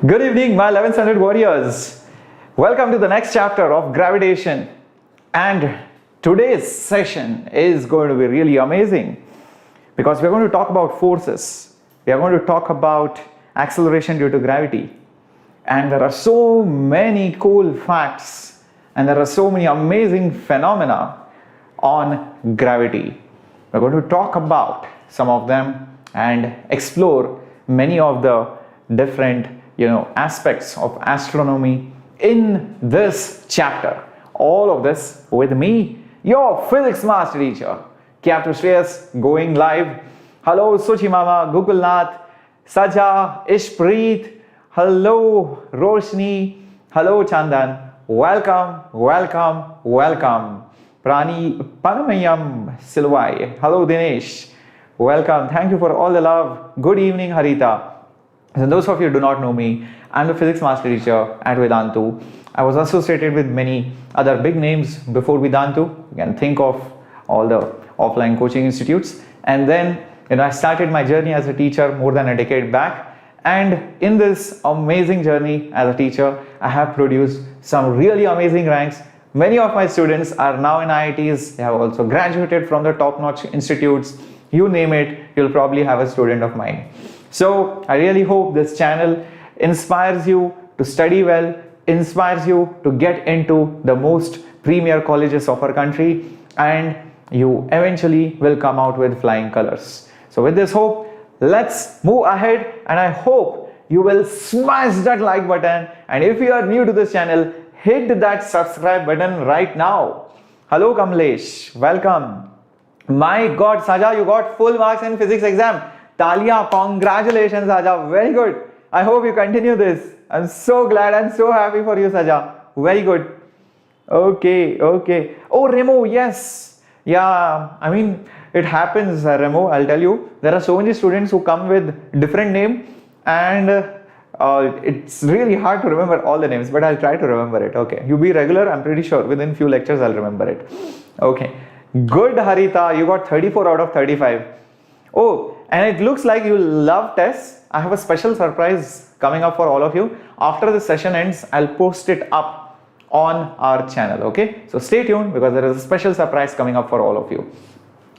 Good evening, my 11th standard warriors. Welcome to the next chapter of Gravitation. And today's session is going to be really amazing because we're going to talk about forces. We are going to talk about acceleration due to gravity. And there are so many cool facts and there are so many amazing phenomena on gravity. We're going to talk about some of them and explore many of the different aspects of astronomy in this chapter. All of this with me, your physics master teacher, Captain Shreyas, going live. Hello Suchi Mama, Google Nath, Saja, Ishpreet, hello Roshni, hello Chandan, welcome, welcome, welcome. Prani Panamayam Silvai, hello Dinesh, welcome, thank you for all the love. Good evening Harita. So those of you who do not know me, I'm the physics master teacher at Vedantu. I was associated with many other big names before Vedantu. You can think of all the offline coaching institutes. And then I started my journey as a teacher more than a decade back. And in this amazing journey as a teacher, I have produced some really amazing ranks. Many of my students are now in IITs. They have also graduated from the top-notch institutes. You name it, you'll probably have a student of mine. So I really hope this channel inspires you to study well, inspires you to get into the most premier colleges of our country, and you eventually will come out with flying colors. So with this hope, let's move ahead, and I hope you will smash that like button, and if you are new to this channel, hit that subscribe button right now. Hello Kamlesh, welcome. My God, Saja, you got full marks in physics exam. Talia, congratulations Saja, very good. I hope you continue this. I'm so glad and so happy for you Saja. Very good. Okay. Oh Remo, yes. Yeah, I mean it happens Remo, I'll tell you. There are so many students who come with different name and it's really hard to remember all the names, but I'll try to remember it. Okay, you be regular, I'm pretty sure within few lectures I'll remember it. Okay, good Harita, you got 34 out of 35. Oh, and it looks like you love tests. I have a special surprise coming up for all of you. After the session ends, I'll post it up on our channel, okay? So stay tuned because there is a special surprise coming up for all of you.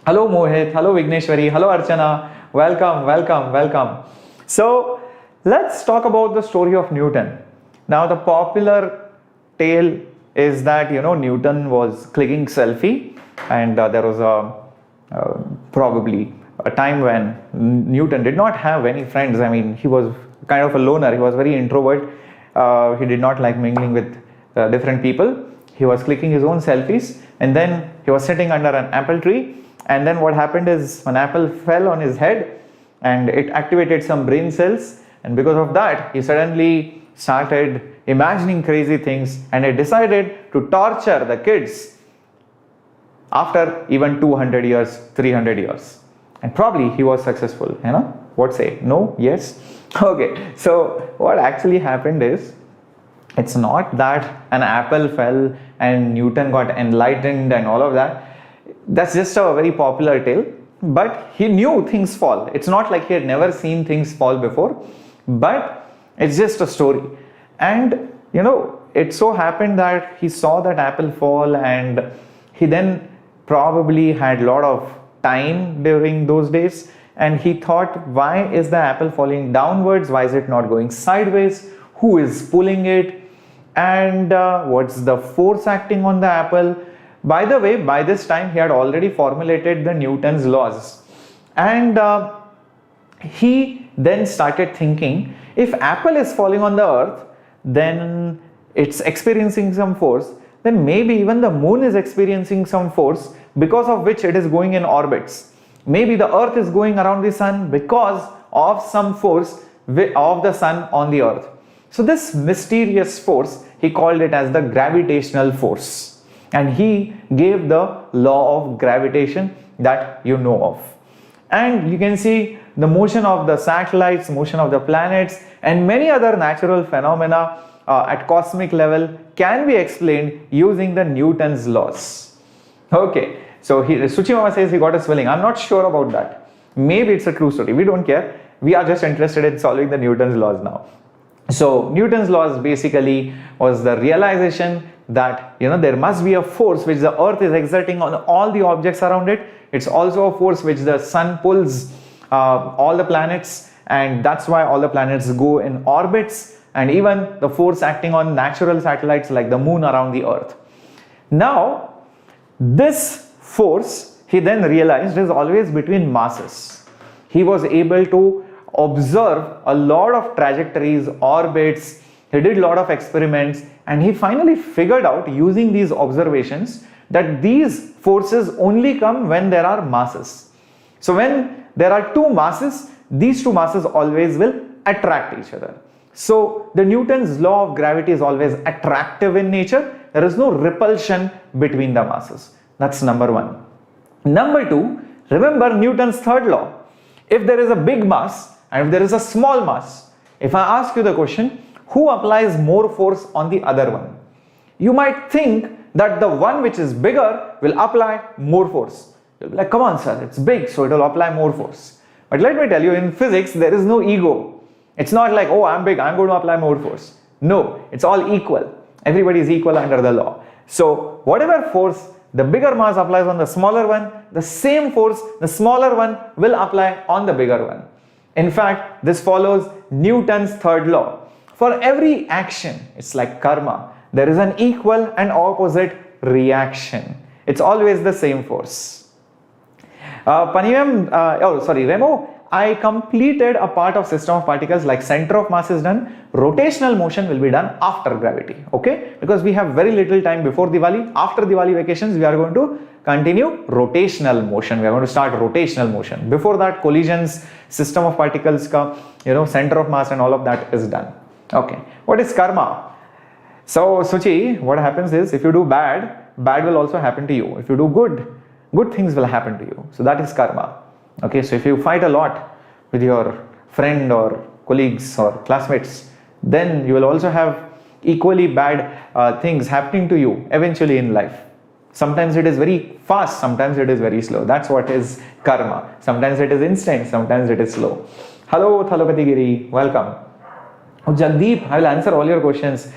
Hello Mohit, hello Vigneshwari, hello Archana, welcome. So let's talk about the story of Newton. Now the popular tale is that Newton was clicking selfie, and there was probably a time when Newton did not have any friends. I mean, he was kind of a loner. He was very introvert. He did not like mingling with different people. He was clicking his own selfies, and then he was sitting under an apple tree, and then what happened is an apple fell on his head and it activated some brain cells, and because of that he suddenly started imagining crazy things, and he decided to torture the kids after even 200 years, 300 years. And probably he was successful, what say? No? Yes? Okay, so what actually happened is, it's not that an apple fell and Newton got enlightened and all of that. That's just a very popular tale, but he knew things fall. It's not like he had never seen things fall before, but it's just a story. And it so happened that he saw that apple fall, and he then probably had a lot of time during those days, and he thought, why is the apple falling downwards? Why is it not going sideways? Who is pulling it? And what's the force acting on the apple? By the way, by this time he had already formulated the Newton's laws, and he then started thinking, if apple is falling on the earth, then it's experiencing some force, then maybe even the moon is experiencing some force, because of which it is going in orbits. Maybe the earth is going around the sun because of some force of the sun on the earth. So this mysterious force, he called it as the gravitational force, and he gave the law of gravitation that you know of. And you can see the motion of the satellites, motion of the planets, and many other natural phenomena at cosmic level can be explained using the Newton's laws. Okay, so Suchimama says he got a swelling. I'm not sure about that. Maybe it's a true story. We don't care. We are just interested in solving the Newton's laws now. So Newton's laws basically was the realization that there must be a force which the earth is exerting on all the objects around it. It's also a force which the sun pulls all the planets, and that's why all the planets go in orbits, and even the force acting on natural satellites like the moon around the earth. Now this force, he then realized, is always between masses. He was able to observe a lot of trajectories, orbits. He did a lot of experiments, and he finally figured out, using these observations, that these forces only come when there are masses. So when there are two masses, these two masses always will attract each other. So the Newton's law of gravity is always attractive in nature. There is no repulsion between the masses. That's number one. Number two, remember Newton's third law. If there is a big mass and if there is a small mass, if I ask you the question, who applies more force on the other one? You might think that the one which is bigger will apply more force. You'll be like, come on sir, it's big, so it will apply more force. But let me tell you, in physics, there is no ego. It's not like, oh, I'm big, I'm going to apply more force. No, it's all equal. Everybody is equal under the law. So whatever force the bigger mass applies on the smaller one, the same force the smaller one will apply on the bigger one. In fact, this follows Newton's third law. For every action, it's like karma. There is an equal and opposite reaction. It's always the same force. Remo, I completed a part of system of particles like center of mass is done. Rotational motion will be done after gravity, okay? Because we have very little time before Diwali. After Diwali vacations, we are going to continue rotational motion. We are going to start rotational motion. Before that, collisions, system of particles, center of mass and all of that is done. Okay, what is karma? So Suchi, what happens is, if you do bad, bad will also happen to you. If you do good, good things will happen to you. So that is karma. Okay, so if you fight a lot with your friend or colleagues or classmates, then you will also have equally bad things happening to you eventually in life. Sometimes it is very fast, sometimes it is very slow. That's what is karma. Sometimes it is instant, sometimes it is slow. Hello Thalopati Giri, welcome. Oh, Jagdeep, I will answer all your questions.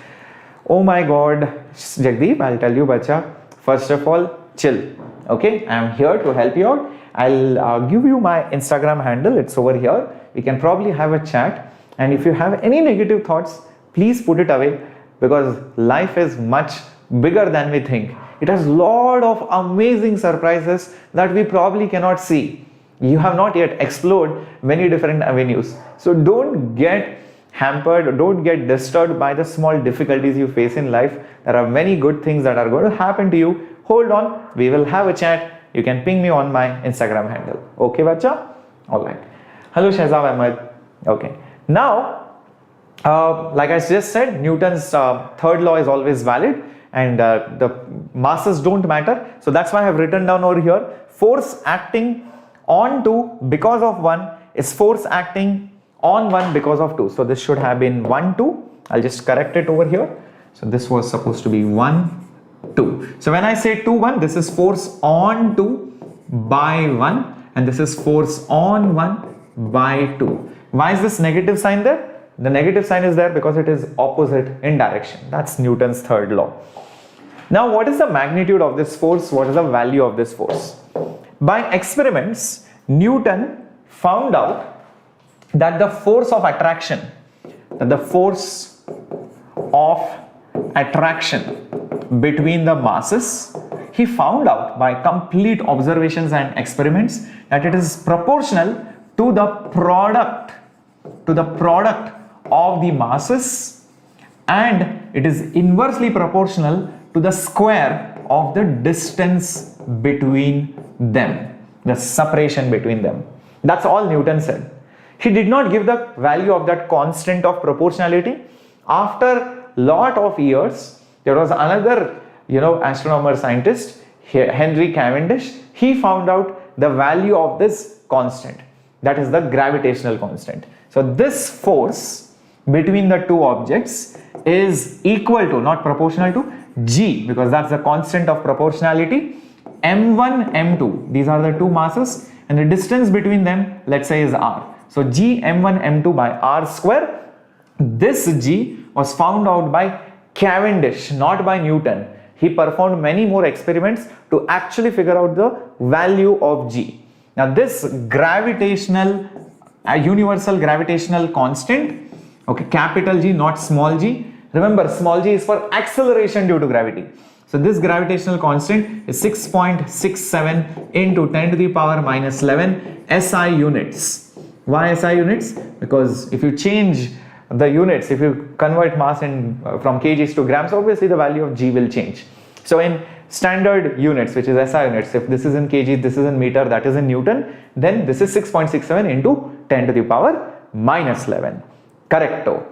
Oh my God, Jagdeep, I'll tell you, bacha. First of all, chill. Okay, I am here to help you out. I'll give you my Instagram handle. It's over here. We can probably have a chat. And if you have any negative thoughts, please put it away, because life is much bigger than we think. It has a lot of amazing surprises that we probably cannot see. You have not yet explored many different avenues. So don't get hampered, don't get disturbed by the small difficulties you face in life. There are many good things that are going to happen to you. Hold on, we will have a chat. You can ping me on my Instagram handle. Okay, bacha? Alright. Hello, Shahzab Ahmed. Okay. Now, like I just said, Newton's third law is always valid, and the masses don't matter. So that's why I have written down over here, force acting on 2 because of 1 is force acting on 1 because of 2. So this should have been 1, 2. I'll just correct it over here. So this was supposed to be 1, 2. So when I say 2, 1, this is force on 2 by 1, and this is force on 1 by 2. Why is this negative sign there? The negative sign is there because it is opposite in direction. That's Newton's third law. Now, what is the magnitude of this force? What is the value of this force? By experiments, Newton found out that the force of attraction, between the masses, he found out by complete observations and experiments that it is proportional to the product of the masses, and it is inversely proportional to the square of the distance between them, the separation between them. That's all Newton said. He did not give the value of that constant of proportionality. After lot of years, there was another astronomer scientist, Henry Cavendish. He found out the value of this constant, that is the gravitational constant. So this force between the two objects is equal to, not proportional to, G, because that's the constant of proportionality, m1, m2. These are the two masses, and the distance between them, let's say, is r. So G m1 m2 by r square This G was found out by Cavendish, not by Newton. He performed many more experiments to actually figure out the value of G. Now this gravitational, universal gravitational constant, okay, capital G, not small g. Remember, small g is for acceleration due to gravity. So this gravitational constant is 6.67 into 10 to the power minus 11 SI units. Why SI units? Because if you change the units, if you convert mass from kgs to grams, obviously the value of G will change. So in standard units, which is SI units, if this is in kg, this is in meter, that is in Newton, then this is 6.67 into 10 to the power minus 11. Correcto.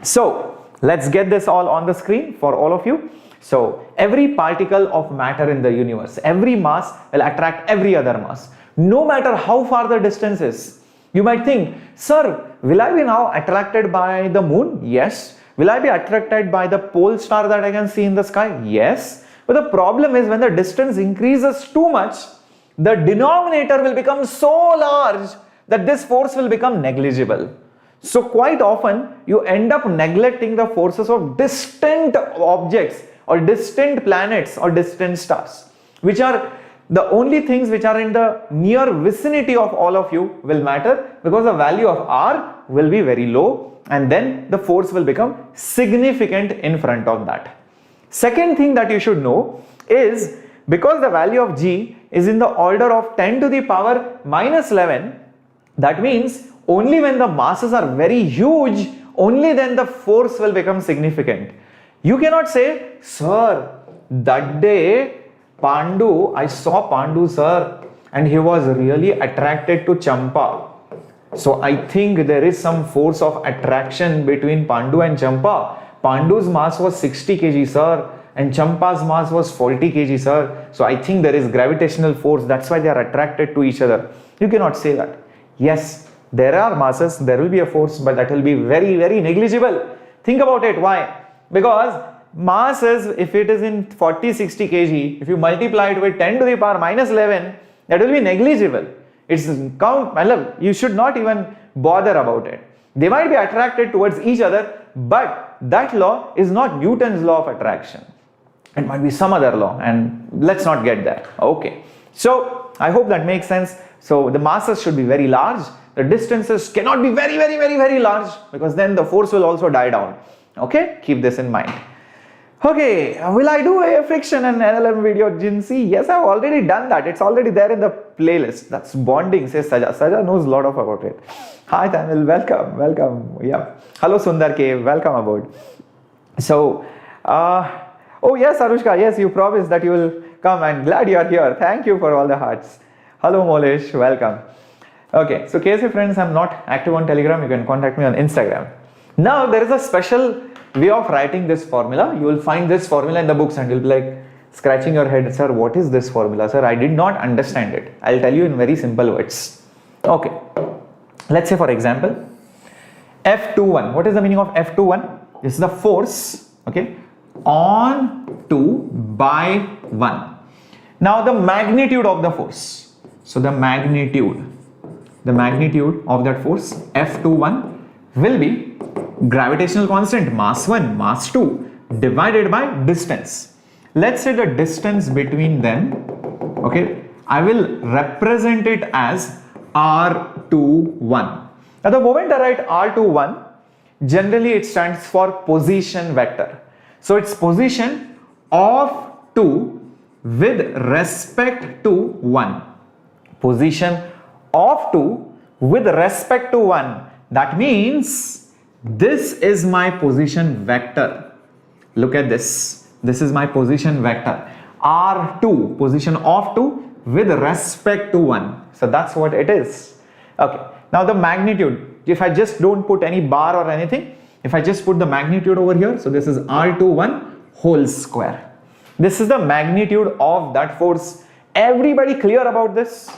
So let's get this all on the screen for all of you. So every particle of matter in the universe, every mass will attract every other mass, no matter how far the distance is. You might think, sir, will I be now attracted by the moon? Yes. Will I be attracted by the pole star that I can see in the sky? Yes. But the problem is when the distance increases too much, the denominator will become so large that this force will become negligible. So quite often you end up neglecting the forces of distant objects or distant planets or distant stars, which are the only things which are in the near vicinity of all of you will matter, because the value of R will be very low and then the force will become significant in front of that. Second thing that you should know is, because the value of G is in the order of 10 to the power minus 11, that means only when the masses are very huge, only then the force will become significant. You cannot say, sir, that day I saw Pandu sir and he was really attracted to Champa. So I think there is some force of attraction between Pandu and Champa. Pandu's mass was 60 kg sir and Champa's mass was 40 kg sir. So I think there is gravitational force, that's why they are attracted to each other. You cannot say that. Yes, there are masses, there will be a force, but that will be very, very negligible. Think about it. Why? Because masses, if it is in 40-60 kg, if you multiply it with 10 to the power minus 11, that will be negligible. It's you should not even bother about it. They might be attracted towards each other, but that law is not Newton's law of attraction. It might be some other law, and let's not get there. Okay. So I hope that makes sense. So the masses should be very large. The distances cannot be very, very, very, very large, because then the force will also die down. Okay, keep this in mind. Okay, will I do a friction and NLM video, Jinsi? Yes, I've already done that. It's already there in the playlist. That's bonding, says Saja. Saja knows a lot about it. Hi Tamil, welcome, welcome. Yeah. Hello Sundar K, welcome aboard. So, oh yes, Arushka, yes, you promised that you will come, and glad you are here. Thank you for all the hearts. Hello Molesh, welcome. Okay, so KSA friends, I'm not active on Telegram. You can contact me on Instagram. Now there is a special way of writing this formula. You will find this formula in the books and you'll be like scratching your head, sir, what is this formula? Sir, I did not understand it. I'll tell you in very simple words. Okay, let's say for example, F21. What is the meaning of F21? This is the force, okay, on 2 by 1. Now the magnitude of the force. So the magnitude of that force, F21, will be gravitational constant, mass 1, mass 2, divided by distance. Let's say the distance between them, okay, I will represent it as R21. Now the moment I write R21, generally it stands for position vector. So it's position of 2 with respect to 1. Position of 2 with respect to 1. That means this is my position vector. Look at this. This is my position vector. R2, position of 2 with respect to 1. So that's what it is. Okay. Now the magnitude, if I just don't put any bar or anything, if I just put the magnitude over here, so this is R21 whole square. This is the magnitude of that force. Everybody clear about this?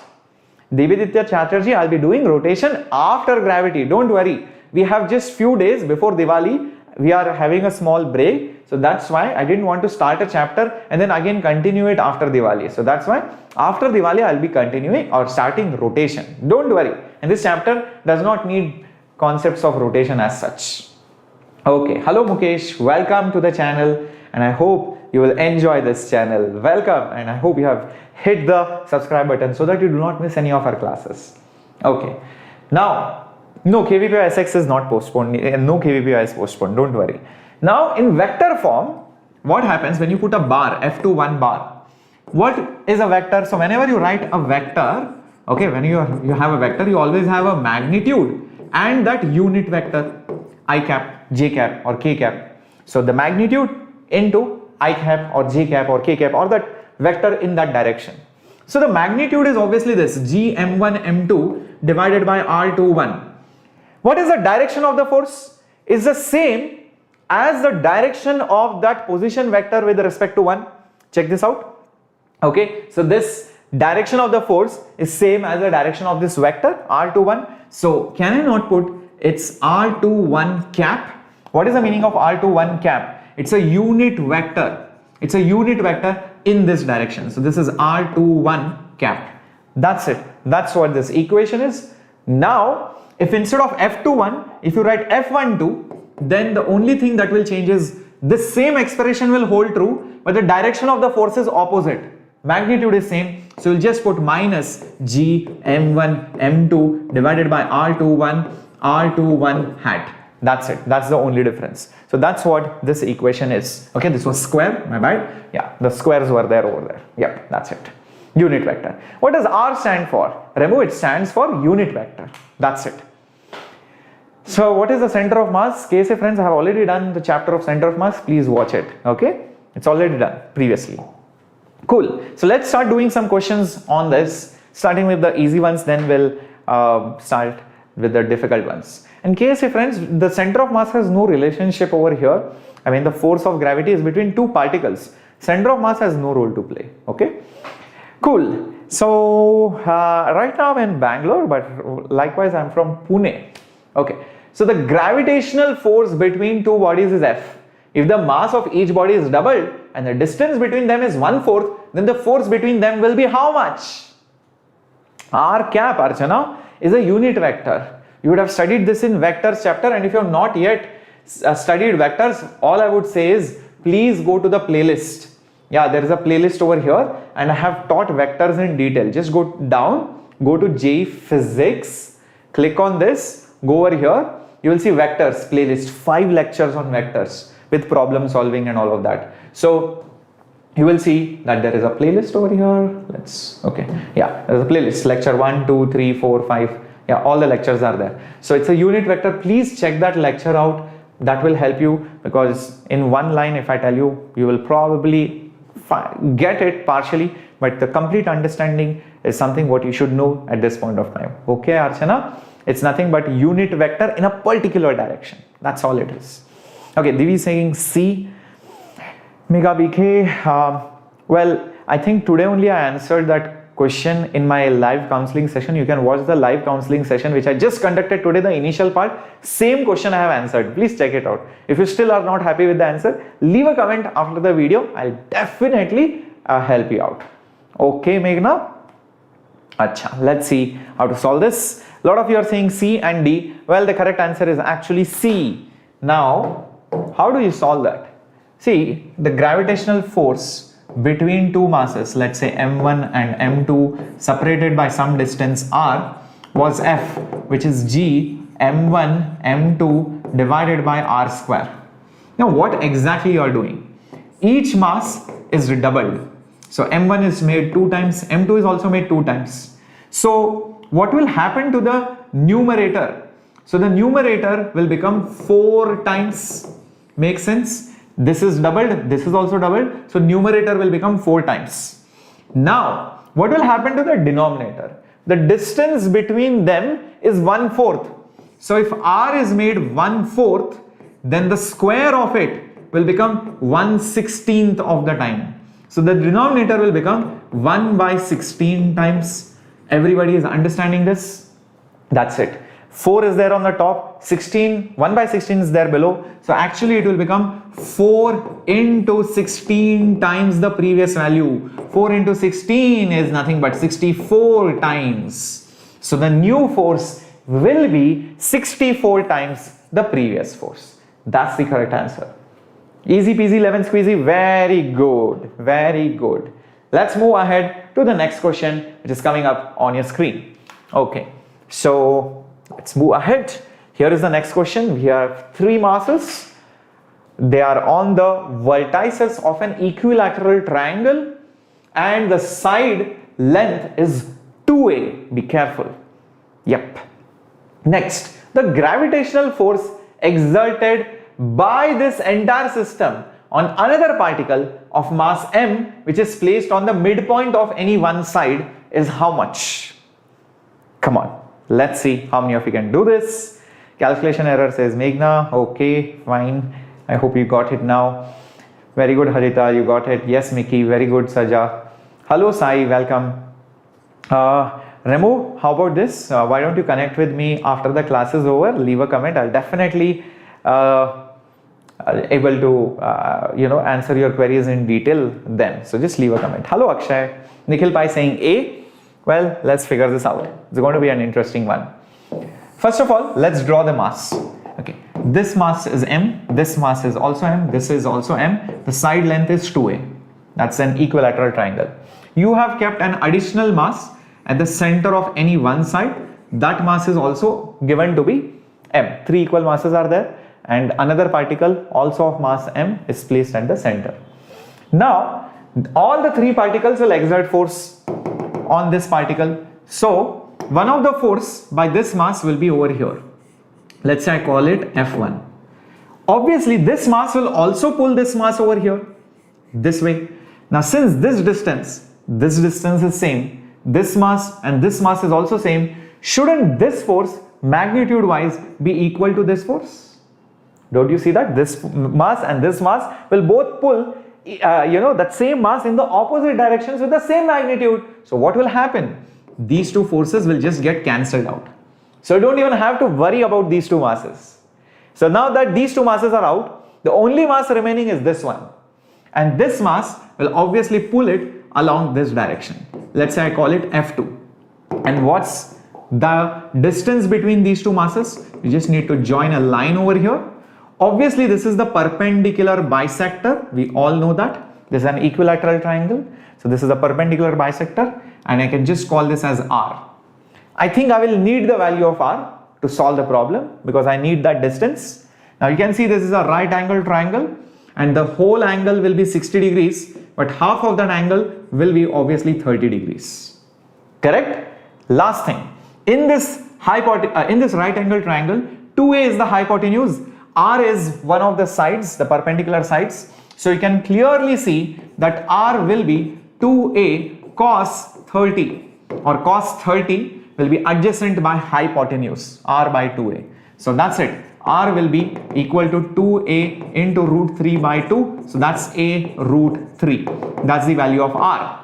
Dividitya Chatterjee, I'll be doing rotation after gravity. Don't worry. We have just few days before Diwali. We are having a small break. So that's why I didn't want to start a chapter and then again continue it after Diwali. So that's why after Diwali I'll be continuing or starting rotation. Don't worry. And this chapter does not need concepts of rotation as such. Okay, hello Mukesh, welcome to the channel and I hope you will enjoy this channel. Welcome, and I hope you have hit the subscribe button so that you do not miss any of our classes. Okay, now no, KVPI SX is not postponed, no KVPI is postponed, don't worry. Now in vector form, what happens when you put a bar, F21 bar? What is a vector? So whenever you write a vector, okay, when you have a vector, you always have a magnitude and that unit vector, I cap, j cap or k cap. So the magnitude into I cap or j cap or k cap or that vector in that direction. So the magnitude is obviously this G m1 m2 divided by r21. What is the direction of the force? Is the same as the direction of that position vector with respect to 1. Check this out. Okay, so this direction of the force is same as the direction of this vector r21. So can I not put it's r21 cap? What is the meaning of r21 cap? It's a unit vector. It's a unit vector in this direction. So this is r21 cap. That's it. That's what this equation is. Now, if instead of f21, if you write f12, then the only thing that will change is this same expression will hold true, but the direction of the force is opposite. Magnitude is same. So you'll just put minus G m1 m2 divided by r21 hat. That's it. That's the only difference. So that's what this equation is. Okay, this was square, my bad. Yeah, the squares were there over there. Yep, that's it. Unit vector. What does R stand for? Remove, it stands for unit vector. That's it. So what is the center of mass? KSA friends, I have already done the chapter of center of mass. Please watch it. Okay, it's already done previously. Cool. So let's start doing some questions on this, starting with the easy ones, then we'll start with the difficult ones. And KSA friends, the center of mass has no relationship over here. I mean, the force of gravity is between two particles. Center of mass has no role to play. Okay, cool. So right now I'm in Bangalore, but likewise I'm from Pune. Okay, so the gravitational force between two bodies is F. If the mass of each body is doubled and the distance between them is 1/4, then the force between them will be how much? R cap, Archana, is a unit vector. You would have studied this in vectors chapter, and if you have not yet studied vectors, all I would say is please go to the playlist. Yeah, there is a playlist over here and I have taught vectors in detail. Just go down, go to JEE Physics, click on this, go over here, you will see vectors playlist, 5 lectures on vectors with problem solving and all of that. So you will see that there is a playlist over here. There's a playlist, lecture 1, 2, 3, 4, 5. Yeah, all the lectures are there. So it's a unit vector. Please check that lecture out. That will help you, because in one line, if I tell you, you will probably get it partially, but the complete understanding is something what you should know at this point of time. Okay, Archana? It's nothing but unit vector in a particular direction. That's all it is. Okay, Divi is saying C. Mega BK. Well, I think today only I answered that question in my live counseling session. You can watch the live counseling session which I just conducted today, the initial part. Same question I have answered. Please check it out. If you still are not happy with the answer, leave a comment after the video. I'll definitely help you out. Okay, Meghna? Acha, let's see how to solve this. A lot of you are saying C and D. Well, the correct answer is actually C. Now, how do you solve that? See, the gravitational force between two masses, let's say m1 and m2, separated by some distance r, was F, which is G m1 m2 divided by r square. Now what exactly you are doing? Each mass is doubled. So m1 is made 2 times, m2 is also made 2 times. So what will happen to the numerator? So the numerator will become 4 times. Make sense? This is doubled, this is also doubled, so numerator will become 4 times. Now, what will happen to the denominator? The distance between them is 1/4. So if r is made 1/4, then the square of it will become 1/16 of the time. So the denominator will become 1/16 times. Everybody is understanding this? That's it. 4 is there on the top, 16, 1/16 is there below. So actually it will become 4 into 16 times the previous value. 4 into 16 is nothing but 64 times. So the new force will be 64 times the previous force. That's the correct answer. Easy peasy lemon squeezy. Very good. Very good. Let's move ahead to the next question, which is coming up on your screen. Okay. So let's move ahead. Here is the next question. We have three masses. They are on the vertices of an equilateral triangle and the side length is 2a. Be careful. Yep. Next, the gravitational force exerted by this entire system on another particle of mass m, which is placed on the midpoint of any one side, is how much? Come on, let's see how many of you can do this. Calculation error, says Meghna. Okay, fine. I hope you got it now. Very good, Harita, you got it. Yes, Mickey, very good, Saja. Hello, Sai, welcome. Remu, how about this? Why don't you connect with me after the class is over? Leave a comment. I'll definitely able to answer your queries in detail then. So just leave a comment. Hello, Akshay. Nikhil Pai saying A. Well, let's figure this out. It's going to be an interesting one. First of all, let's draw the mass. Okay, this mass is m. This mass is also m. This is also m. The side length is 2a. That's an equilateral triangle. You have kept an additional mass at the center of any one side. That mass is also given to be m. Three equal masses are there and another particle also of mass m is placed at the center. Now all the three particles will exert force on this particle. So one of the force by this mass will be over here. Let's say I call it F1. Obviously this mass will also pull this mass over here this way. Now since this distance is same, this mass and this mass is also same, shouldn't this force magnitude wise be equal to this force? Don't you see that this mass and this mass will both pull that same mass in the opposite directions with the same magnitude? So what will happen? These two forces will just get cancelled out. So you don't even have to worry about these two masses. So now that these two masses are out, the only mass remaining is this one. And this mass will obviously pull it along this direction. Let's say I call it F2. And what's the distance between these two masses? You just need to join a line over here. Obviously this is the perpendicular bisector. We all know that. This is an equilateral triangle. So this is a perpendicular bisector and I can just call this as R. I think I will need the value of R to solve the problem because I need that distance. Now you can see this is a right angle triangle and the whole angle will be 60 degrees, but half of that angle will be obviously 30 degrees. Correct? Last thing, in this right angle triangle, 2a is the hypotenuse, R is one of the sides, the perpendicular sides. So you can clearly see that R will be 2a cos 30 or cos 30 will be adjacent by hypotenuse, R by 2a. So that's it. R will be equal to 2a into root 3 by 2. So that's a root 3. That's the value of R.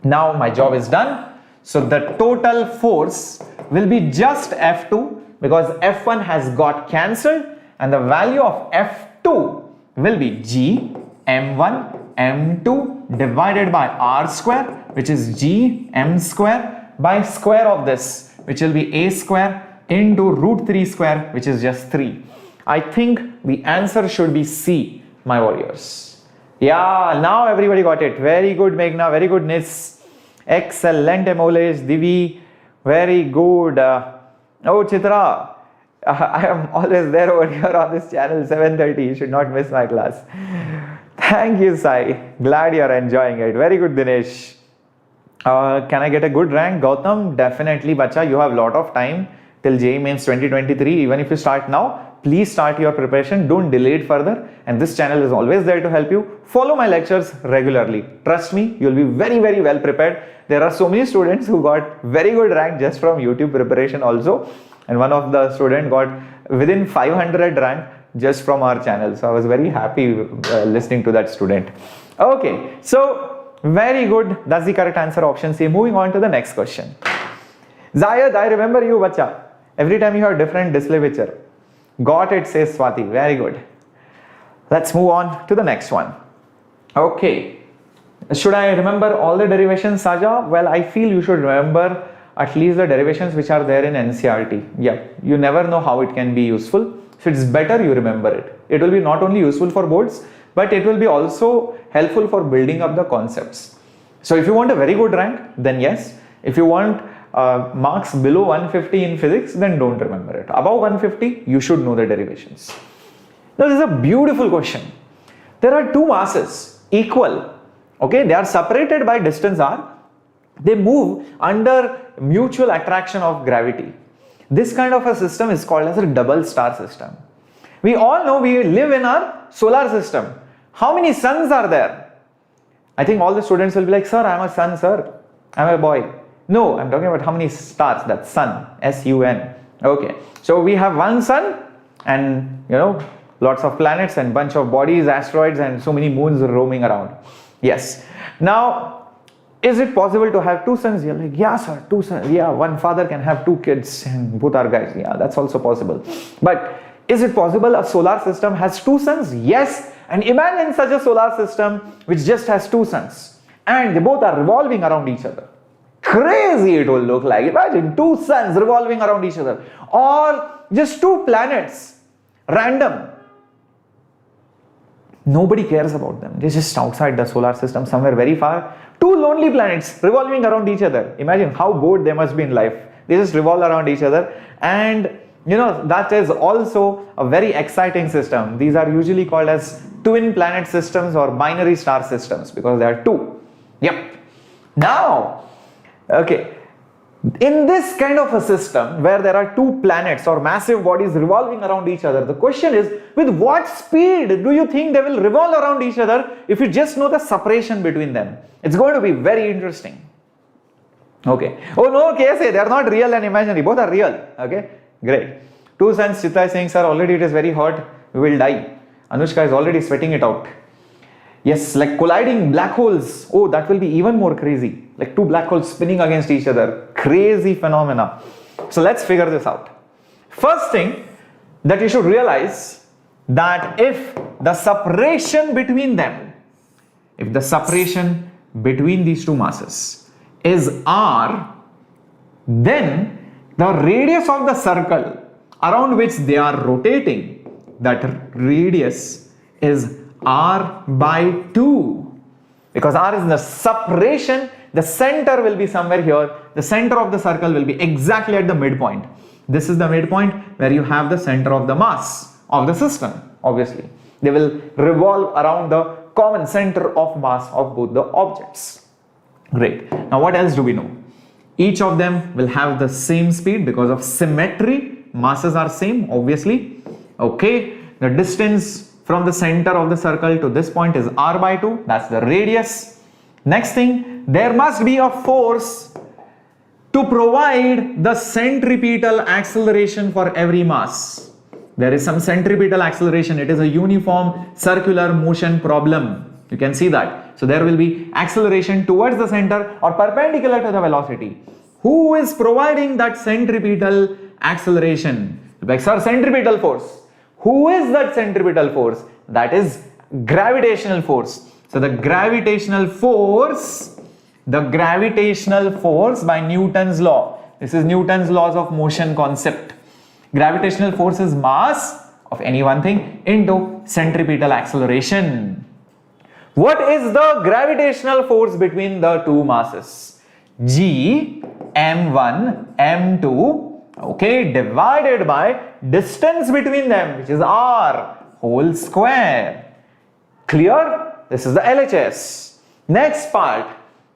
Now my job is done. So the total force will be just F2 because F1 has got cancelled and the value of F2 will be G M1 M2 divided by R square, which is G M square by square of this, which will be A square into root 3 square, which is just 3. I think the answer should be C, my warriors. Yeah, now everybody got it. Very good, Meghna. Very good, Nis. Excellent, Emolesh, Divi. Very good. Oh, Chitra. I am always there over here on this channel, 7:30. You should not miss my class. Thank you, Sai. Glad you are enjoying it. Very good, Dinesh. Can I get a good rank? Gautam, definitely, bacha. You have a lot of time till JEE Mains 2023. Even if you start now, please start your preparation. Don't delay it further. And this channel is always there to help you. Follow my lectures regularly. Trust me, you'll be very, very well prepared. There are so many students who got very good rank just from YouTube preparation also. And one of the students got within 500 rank just from our channel. So I was very happy listening to that student. Okay, so very good. That's the correct answer, option C. Moving on to the next question. Zayed, I remember you, bacha. Every time you have different disclosure. Got it, says Swati. Very good. Let's move on to the next one. Okay. Should I remember all the derivations, Saja? Well, I feel you should remember at least the derivations which are there in NCERT. Yeah, you never know how it can be useful. So it's better you remember it. It will be not only useful for boards, but it will be also helpful for building up the concepts. So if you want a very good rank, then yes. If you want marks below 150 in physics, then don't remember it. Above 150, you should know the derivations. Now this is a beautiful question. There are two masses equal. Okay, they are separated by distance r. They move under mutual attraction of gravity. This kind of a system is called as a double star system. We all know we live in our solar system. How many suns are there? I think all the students will be like, sir, I'm a sun, sir. I'm a boy. No, I'm talking about how many stars. That's sun, S-U-N. Okay, so we have one sun and lots of planets and bunch of bodies, asteroids, and so many moons roaming around. Yes. Now, is it possible to have two sons? You're like, yeah, sir, two sons. Yeah, one father can have two kids and both are guys. Yeah, that's also possible. But is it possible a solar system has two suns? Yes. And imagine such a solar system which just has two suns and they both are revolving around each other. Crazy it will look like. Imagine two suns revolving around each other, or just two planets, random. Nobody cares about them. They're just outside the solar system, somewhere very far. Two lonely planets revolving around each other. Imagine how bored they must be in life. They just revolve around each other, and that is also a very exciting system. These are usually called as twin planet systems or binary star systems because there are two. Yep. Now, okay, in this kind of a system where there are two planets or massive bodies revolving around each other, the question is, with what speed do you think they will revolve around each other if you just know the separation between them? It's going to be very interesting. Okay. Oh no, KSA, they are not real and imaginary. Both are real. Okay. Great. Two suns, Chitra is saying, sir, already it is very hot. We will die. Anushka is already sweating it out. Yes, like colliding black holes. Oh, that will be even more crazy. Like two black holes spinning against each other. Crazy phenomena. So let's figure this out. First thing that you should realize, that if the separation between them, if the separation between these two masses is r, then the radius of the circle around which they are rotating, that radius is r by 2. Because r is the separation, the center will be somewhere here. The center of the circle will be exactly at the midpoint. This is the midpoint where you have the center of the mass of the system. Obviously, they will revolve around the common center of mass of both the objects. Great. Now what else do we know? Each of them will have the same speed because of symmetry. Masses are same, obviously. Okay. The distance from the center of the circle to this point is r by 2. That's the radius. Next thing, there must be a force to provide the centripetal acceleration for every mass. There is some centripetal acceleration. It is a uniform circular motion problem. You can see that. So there will be acceleration towards the center or perpendicular to the velocity. Who is providing that centripetal acceleration? Like, sir, centripetal force. Who is that centripetal force? That is gravitational force. So the gravitational force by Newton's law. This is Newton's laws of motion concept. Gravitational force is mass of any one thing into centripetal acceleration. What is the gravitational force between the two masses? G m1 m2, okay, divided by distance between them, which is r whole square. Clear? This is the LHS. Next part,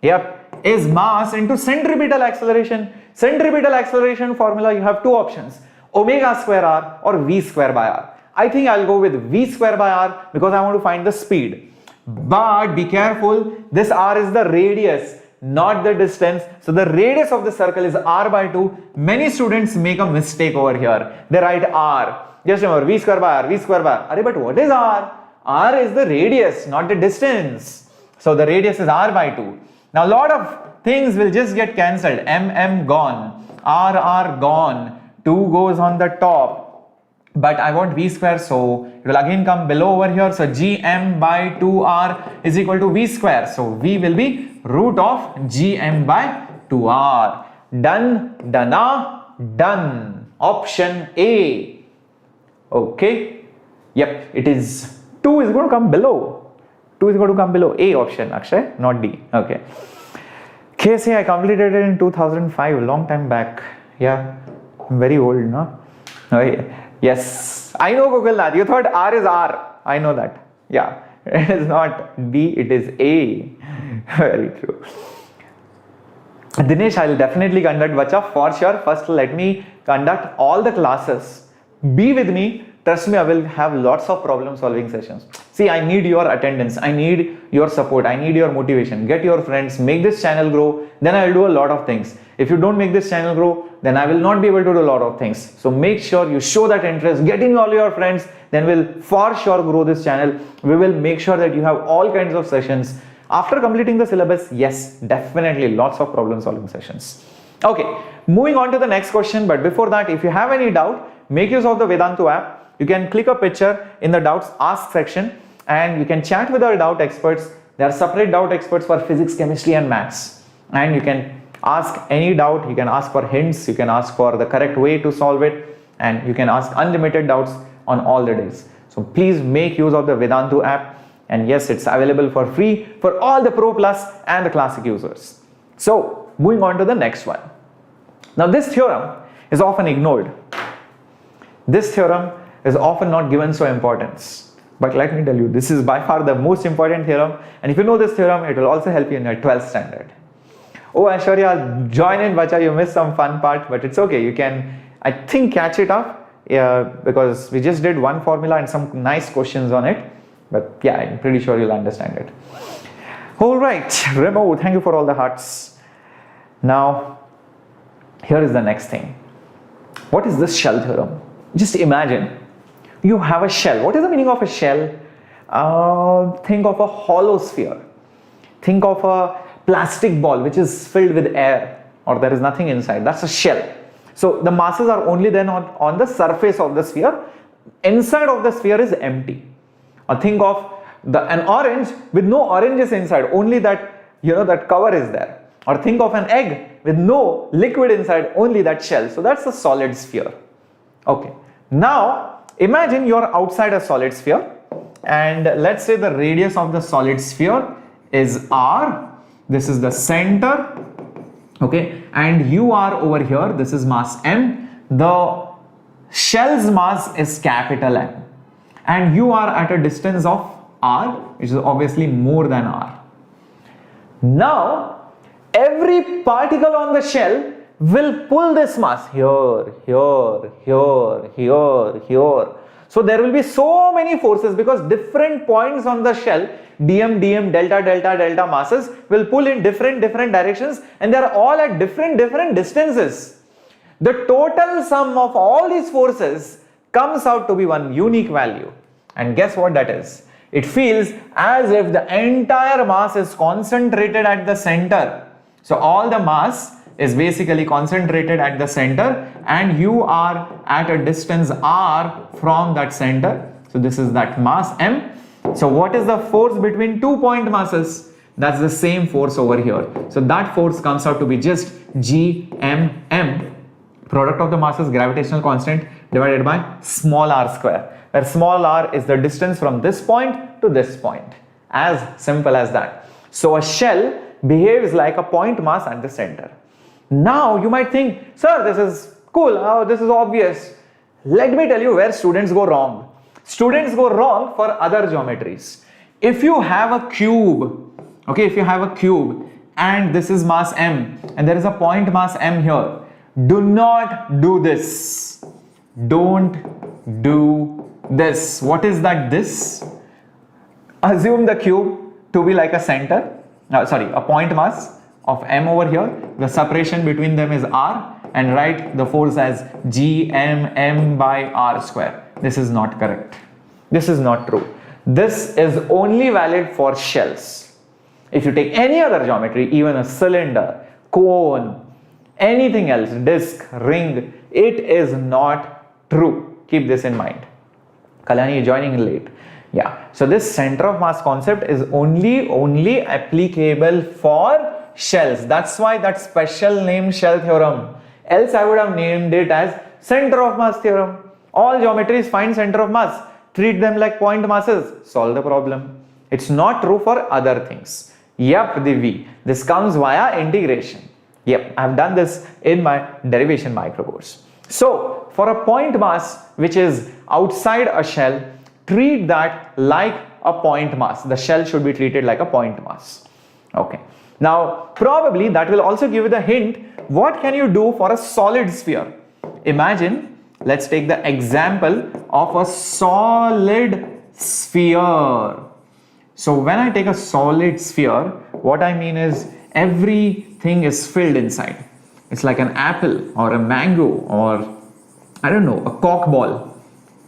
yep, is mass into centripetal acceleration. Centripetal acceleration formula, you have two options, omega square r or v square by r. I think I'll go with v square by r because I want to find the speed. But be careful, this r is the radius, not the distance. So the radius of the circle is r by 2. Many students make a mistake over here. They write r. Just remember, v square by r, v square by r. But what is r? R is the radius, not the distance. So the radius is r by 2. Now a lot of things will just get cancelled. M gone, r gone, 2 goes on the top. But I want v square, so it will again come below over here. So gm by 2r is equal to v square. So v will be root of gm by 2r. Done, done. Option A. Okay. Yep, it is 2 is going to come below. 2 is going to come below. A option, Akshay, not D. Okay. KSA, I completed it in 2005, long time back. Yeah, I'm very old, no? Okay. Yes, I know Google that. You thought R is R. I know that. Yeah, it is not B, it is A. Very true. Dinesh, I will definitely conduct Bacha for sure. First, let me conduct all the classes. Be with me. Trust me, I will have lots of problem solving sessions. See, I need your attendance. I need your support. I need your motivation. Get your friends. Make this channel grow. Then I will do a lot of things. If you don't make this channel grow, then I will not be able to do a lot of things. So make sure you show that interest. Get in all your friends. Then we'll for sure grow this channel. We will make sure that you have all kinds of sessions. After completing the syllabus, yes, definitely lots of problem solving sessions. Okay, moving on to the next question. But before that, if you have any doubt, make use of the Vedantu app. You can click a picture in the doubts ask section and you can chat with our doubt experts. There are separate doubt experts for physics, chemistry and maths. And you can ask any doubt. You can ask for hints. You can ask for the correct way to solve it. And you can ask unlimited doubts on all the days. So please make use of the Vedantu app. And yes, it's available for free for all the Pro Plus and the Classic users. So moving on to the next one. Now this theorem is often ignored. This theorem is often not given so importance. But let me tell you, this is by far the most important theorem. And if you know this theorem, it will also help you in your 12th standard. Oh, Aishwarya, join in, Bacha. You missed some fun part, but it's okay. You can, I think, catch it up because we just did one formula and some nice questions on it. But yeah, I'm pretty sure you'll understand it. All right, Remo, thank you for all the hearts. Now, here is the next thing. What is this shell theorem? Just imagine, you have a shell. What is the meaning of a shell? Think of a hollow sphere. Think of a plastic ball which is filled with air or there is nothing inside. That's a shell. So the masses are only then on the surface of the sphere. Inside of the sphere is empty. Or think of an orange with no oranges inside, only that, that cover is there. Or think of an egg with no liquid inside, only that shell. So that's a solid sphere. Okay. Now imagine you're outside a solid sphere and let's say the radius of the solid sphere is R. This is the center. Okay. And you are over here. This is mass M. The shell's mass is capital M. And you are at a distance of R, which is obviously more than R. Now, every particle on the shell will pull this mass here, here, here, here, here. So there will be so many forces because different points on the shell, dm, dm, delta, delta, delta masses will pull in different directions and they are all at different distances. The total sum of all these forces comes out to be one unique value. And guess what that is? It feels as if the entire mass is concentrated at the center. So all the mass is basically concentrated at the center and you are at a distance R from that center. So this is that mass M. So what is the force between 2 point masses? That's the same force over here. So that force comes out to be just GMM, product of the masses, gravitational constant, divided by small r square, where small r is the distance from this point to this point. As simple as that. So a shell behaves like a point mass at the center. Now you might think, sir, this is cool, this is obvious. Let me tell you where students go wrong. Students go wrong for other geometries. If you have a cube, okay, if you have a cube and this is mass M and there is a point mass M here, do not do this. Don't do this. What is that this? Assume the cube to be like a center, a point mass of M over here. The separation between them is R and write the force as GMM by R square. This is not correct. This is not true. This is only valid for shells. If you take any other geometry, even a cylinder, cone, anything else, disc, ring, it is not true. Keep this in mind. Kalyani, you're joining in late. Yeah. So this center of mass concept is only applicable for shells. That's why that special name shell theorem. Else I would have named it as center of mass theorem. All geometries find center of mass, treat them like point masses, solve the problem. It's not true for other things. Yep, Divvi, this comes via integration. Yep, I've done this in my derivation micro course. So, for a point mass which is outside a shell, treat that like a point mass. The shell should be treated like a point mass. Okay. Now, probably that will also give you the hint, what can you do for a solid sphere? Imagine, let's take the example of a solid sphere. So when I take a solid sphere, what I mean is everything is filled inside. It's like an apple or a mango or I don't know, a cork ball.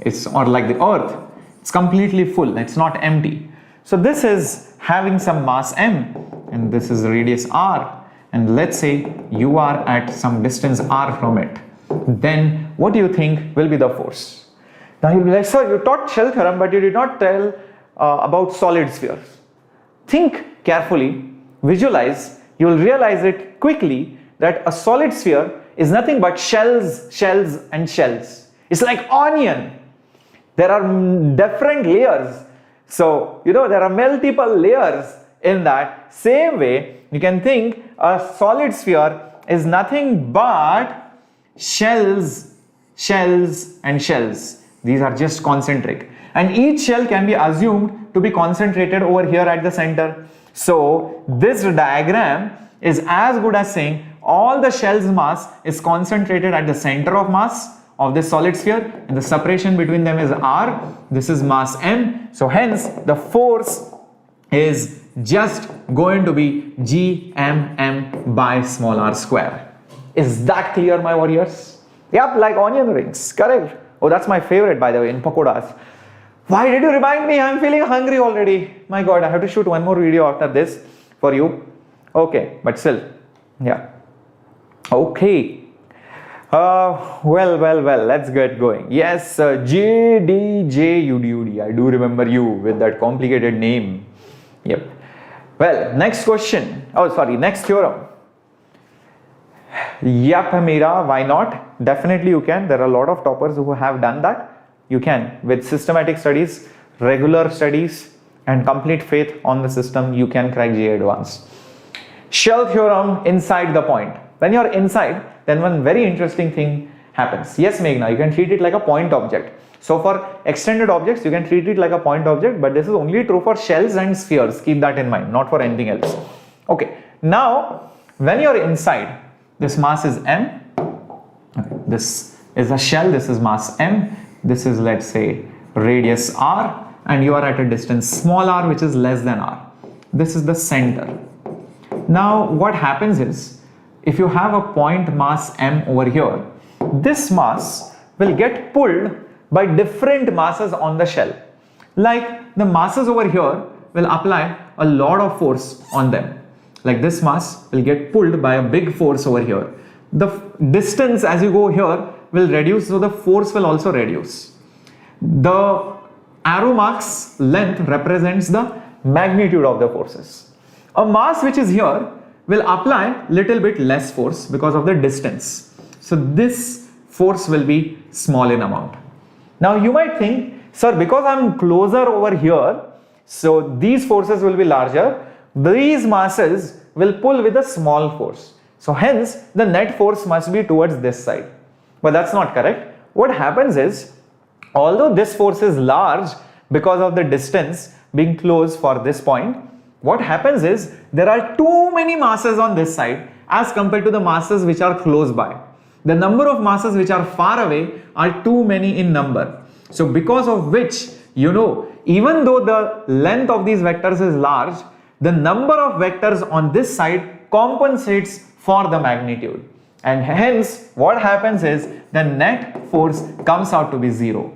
It's or like the earth. It's completely full. It's not empty. So this is having some mass m and this is radius r, and let's say you are at some distance r from it. Then what do you think will be the force? Now you'll be like, sir, you taught shell theorem but you did not tell about solid spheres. Think carefully, visualize, you will realize it quickly that a solid sphere is nothing but shells, shells and shells. It's like onion. There are different layers. So, there are multiple layers in that. Same way, you can think a solid sphere is nothing but shells, shells and shells. These are just concentric. And each shell can be assumed to be concentrated over here at the center. So this diagram is as good as saying all the shell's mass is concentrated at the center of mass of this solid sphere, and the separation between them is r. This is mass m. So hence the force is just going to be gmm by small r square. Is that clear, my warriors? Yep, like onion rings, correct. Oh, that's my favorite, by the way, in pakoras. Why did you remind me? I'm feeling hungry already. My God, I have to shoot one more video after this for you. Okay, but still, yeah. Okay. Well, let's get going. Yes, JDJUDUD. I do remember you with that complicated name. Yep. Well, next question. Oh, sorry, next theorem. Yep, Amira, why not? Definitely you can. There are a lot of toppers who have done that. You can, with systematic studies, regular studies and complete faith on the system, you can crack JEE Advanced. Shell theorem inside the point. When you're inside, then one very interesting thing happens. Yes, Meghna, you can treat it like a point object. So for extended objects, you can treat it like a point object, but this is only true for shells and spheres. Keep that in mind, not for anything else. Okay, now when you're inside, this mass is m. Okay, this is a shell, this is mass m. This is, let's say, radius r, and you are at a distance small r, which is less than r. This is the center. Now what happens is, if you have a point mass m over here, this mass will get pulled by different masses on the shell. Like the masses over here will apply a lot of force on them. Like this mass will get pulled by a big force over here. The distance as you go here will reduce, so the force will also reduce. The arrow mark's length represents the magnitude of the forces. A mass which is here will apply little bit less force because of the distance. So this force will be small in amount. Now you might think, sir, because I'm closer over here, so these forces will be larger. These masses will pull with a small force. So hence the net force must be towards this side. But that's not correct. What happens is, although this force is large because of the distance being close for this point, what happens is there are too many masses on this side as compared to the masses which are close by. The number of masses which are far away are too many in number. So because of which, even though the length of these vectors is large, the number of vectors on this side compensates for the magnitude. And hence what happens is the net force comes out to be 0.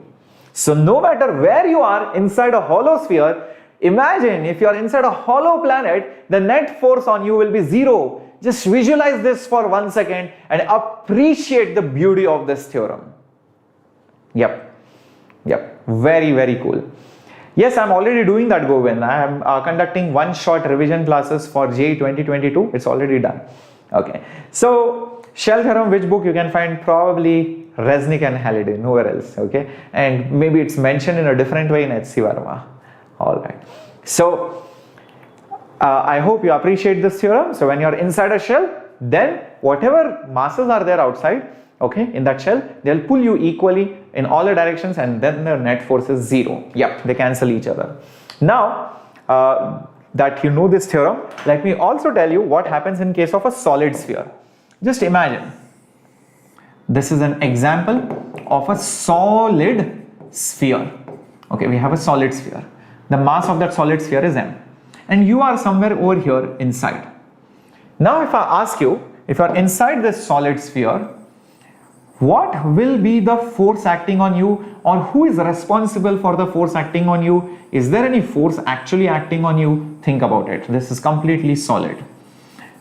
So no matter where you are inside a hollow sphere, imagine if you are inside a hollow planet, the net force on you will be 0. Just visualize this for 1 second and appreciate the beauty of this theorem. Yep. Very cool. Yes, I'm already doing that, Govind. I am conducting one-shot revision classes for JEE 2022. It's already done. Okay. So, shell theorem, which book you can find? Probably Resnick and Halliday, nowhere else, okay? And maybe it's mentioned in a different way in H.C. Verma. All right. So, I hope you appreciate this theorem. So, when you're inside a shell, then whatever masses are there outside, okay, in that shell, they'll pull you equally in all the directions, and then the net force is 0. Yep, they cancel each other. Now, that you know this theorem, let me also tell you what happens in case of a solid sphere. Just imagine, this is an example of a solid sphere. Okay, we have a solid sphere. The mass of that solid sphere is m, and you are somewhere over here inside. Now, if I ask you, if you are inside this solid sphere, what will be the force acting on you, or who is responsible for the force acting on you? Is there any force actually acting on you? Think about it. This is completely solid.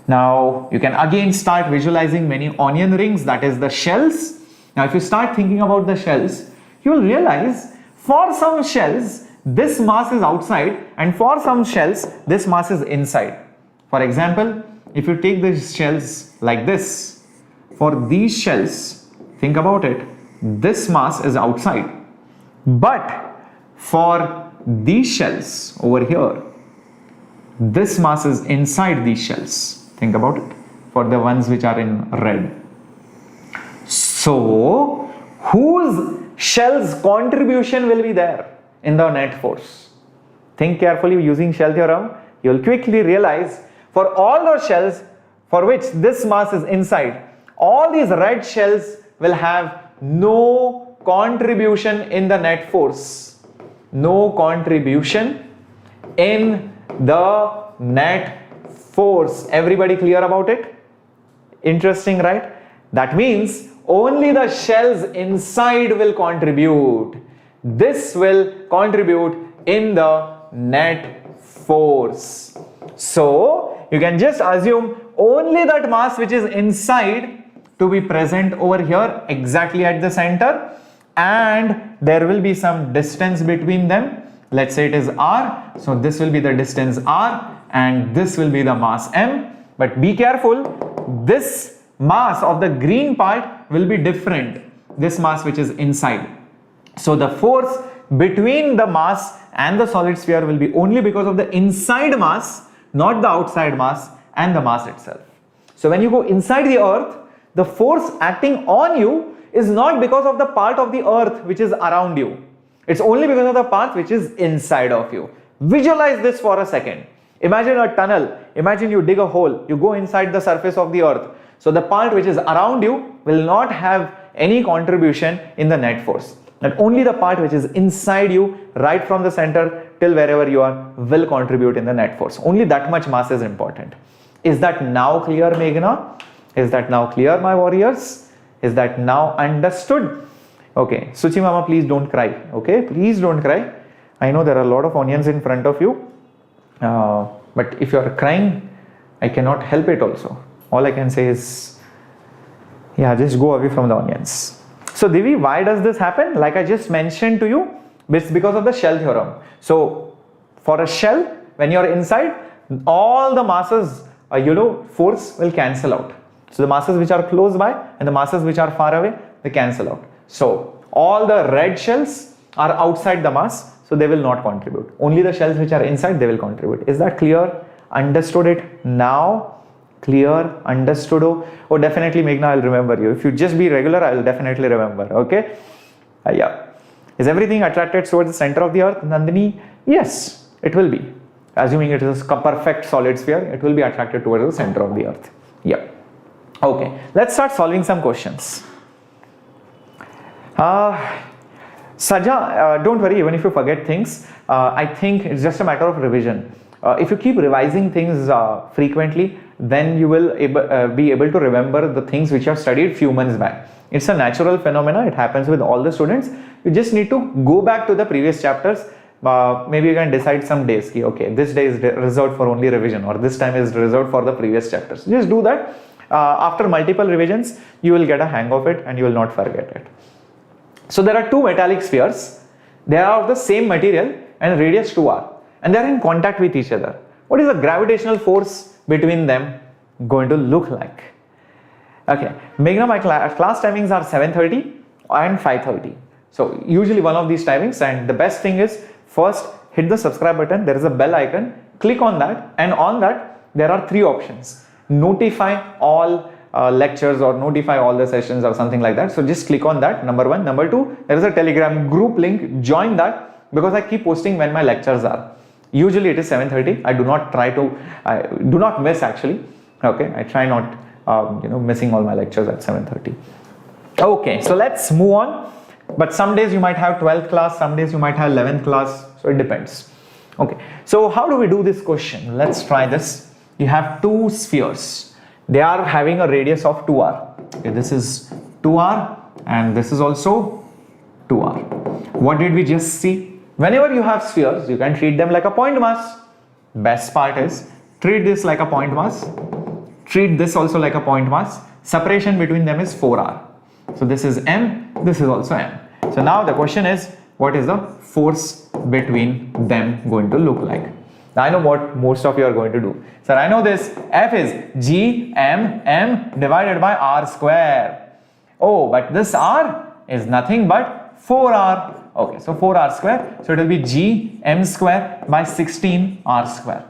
Now, you can again start visualizing many onion rings, that is the shells. Now, if you start thinking about the shells, you will realize for some shells, this mass is outside, and for some shells, this mass is inside. For example, if you take these shells like this, for these shells, think about it, this mass is outside, but for these shells over here, this mass is inside these shells. Think about it, for the ones which are in red. So, whose shell's contribution will be there in the net force? Think carefully using shell theorem. You will quickly realize for all those shells for which this mass is inside, all these red shells will have no contribution in the net force. No contribution in the net force. Everybody clear about it? Interesting, right? That means only the shells inside will contribute. This will contribute in the net force. So, you can just assume only that mass which is inside to be present over here exactly at the center, and there will be some distance between them. Let's say it is r, so this will be the distance r, and this will be the mass m. But be careful, this mass of the green part will be different, this mass which is inside. So the force between the mass and the solid sphere will be only because of the inside mass, not the outside mass and the mass itself. So when you go inside the earth, the force acting on you is not because of the part of the earth which is around you. It's only because of the part which is inside of you. Visualize this for a second. Imagine a tunnel. Imagine you dig a hole. You go inside the surface of the earth. So the part which is around you will not have any contribution in the net force. And only the part which is inside you, right from the center till wherever you are, will contribute in the net force. Only that much mass is important. Is that now clear, Meghna? Is that now clear, my warriors? Is that now understood? Okay, Suchi Mama, please don't cry. Okay, please don't cry. I know there are a lot of onions in front of you. But if you are crying, I cannot help it also. All I can say is, yeah, just go away from the onions. So Divi, why does this happen? Like I just mentioned to you, it's because of the shell theorem. So for a shell, when you are inside, all the masses, force will cancel out. So the masses which are close by and the masses which are far away, they cancel out. So all the red shells are outside the mass, so they will not contribute. Only the shells which are inside, they will contribute. Is that clear? Understood it now? Clear? Understood? Oh, definitely, Meghna, I'll remember you. If you just be regular, I will definitely remember. Okay? Yeah. Is everything attracted towards the center of the earth, Nandini? Yes, it will be. Assuming it is a perfect solid sphere, it will be attracted towards the center of the earth. Yeah. Okay. Let's start solving some questions. Saja, don't worry, even if you forget things, I think it's just a matter of revision. If you keep revising things frequently, then you will be able to remember the things which you have studied few months back. It's a natural phenomena. It happens with all the students. You just need to go back to the previous chapters. Maybe you can decide some days. Okay, this day is reserved for only revision, or this time is reserved for the previous chapters. Just do that. After multiple revisions, you will get a hang of it and you will not forget it. So there are two metallic spheres. They are of the same material and radius 2r, and they are in contact with each other. What is the gravitational force between them going to look like? Okay, Meghna, my class timings are 7:30. and 5:30. So usually one of these timings, and the best thing is first hit the subscribe button. There is a bell icon, click on that, and on that there are 3 options: notify all lectures or notify all the sessions or something like that. So just click on that, number 1. Number 2, there is a Telegram group link, join that, because I keep posting when my lectures are. Usually it is 7:30. I do not miss actually. Okay, I try not missing all my lectures at 7:30. Okay, so let's move on. But some days you might have 12th class, some days you might have 11th class, so it depends. Okay, so how do we do this question? Let's try this. You have 2 spheres. They are having a radius of 2r. Okay, this is 2r and this is also 2r. What did we just see? Whenever you have spheres, you can treat them like a point mass. Best part is, treat this like a point mass. Treat this also like a point mass. Separation between them is 4r. So this is m, this is also m. So now the question is, what is the force between them going to look like? Now I know what most of you are going to do. Sir, I know this. F is gmm divided by r square. Oh, but this r is nothing but 4r. Okay, so 4r square. So it will be gm square by 16r square.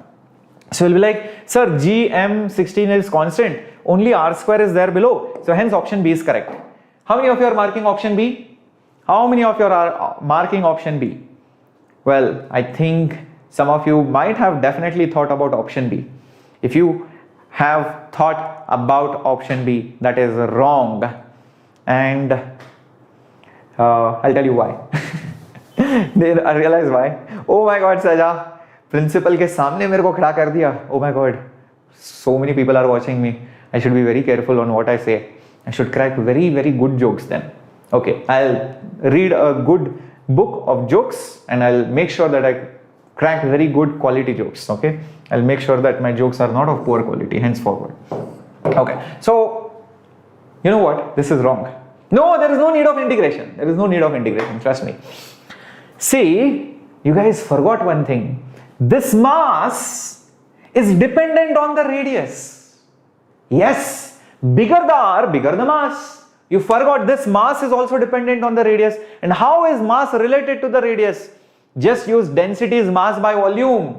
So it will be like, sir, gm16 is constant. Only r square is there below. So hence option B is correct. How many of you are marking option B? How many of you are marking option B? Well, I think some of you might have definitely thought about option B. If you have thought about option B, that is wrong. And I'll tell you why. I realize why. Oh my God, Saja. Principal के सामने मेरे को खड़ा कर दिया. Oh my God. So many people are watching me. I should be very careful on what I say. I should crack very, very good jokes then. Okay, I'll read a good book of jokes and I'll make sure that I crack very good quality jokes. Okay, I'll make sure that my jokes are not of poor quality henceforward. Okay, so you know what? This is wrong. No, there is no need of integration. There is no need of integration. Trust me. See, you guys forgot one thing. This mass is dependent on the radius. Yes. Bigger the r, bigger the mass. You forgot this mass is also dependent on the radius. And how is mass related to the radius? Just use density is mass by volume.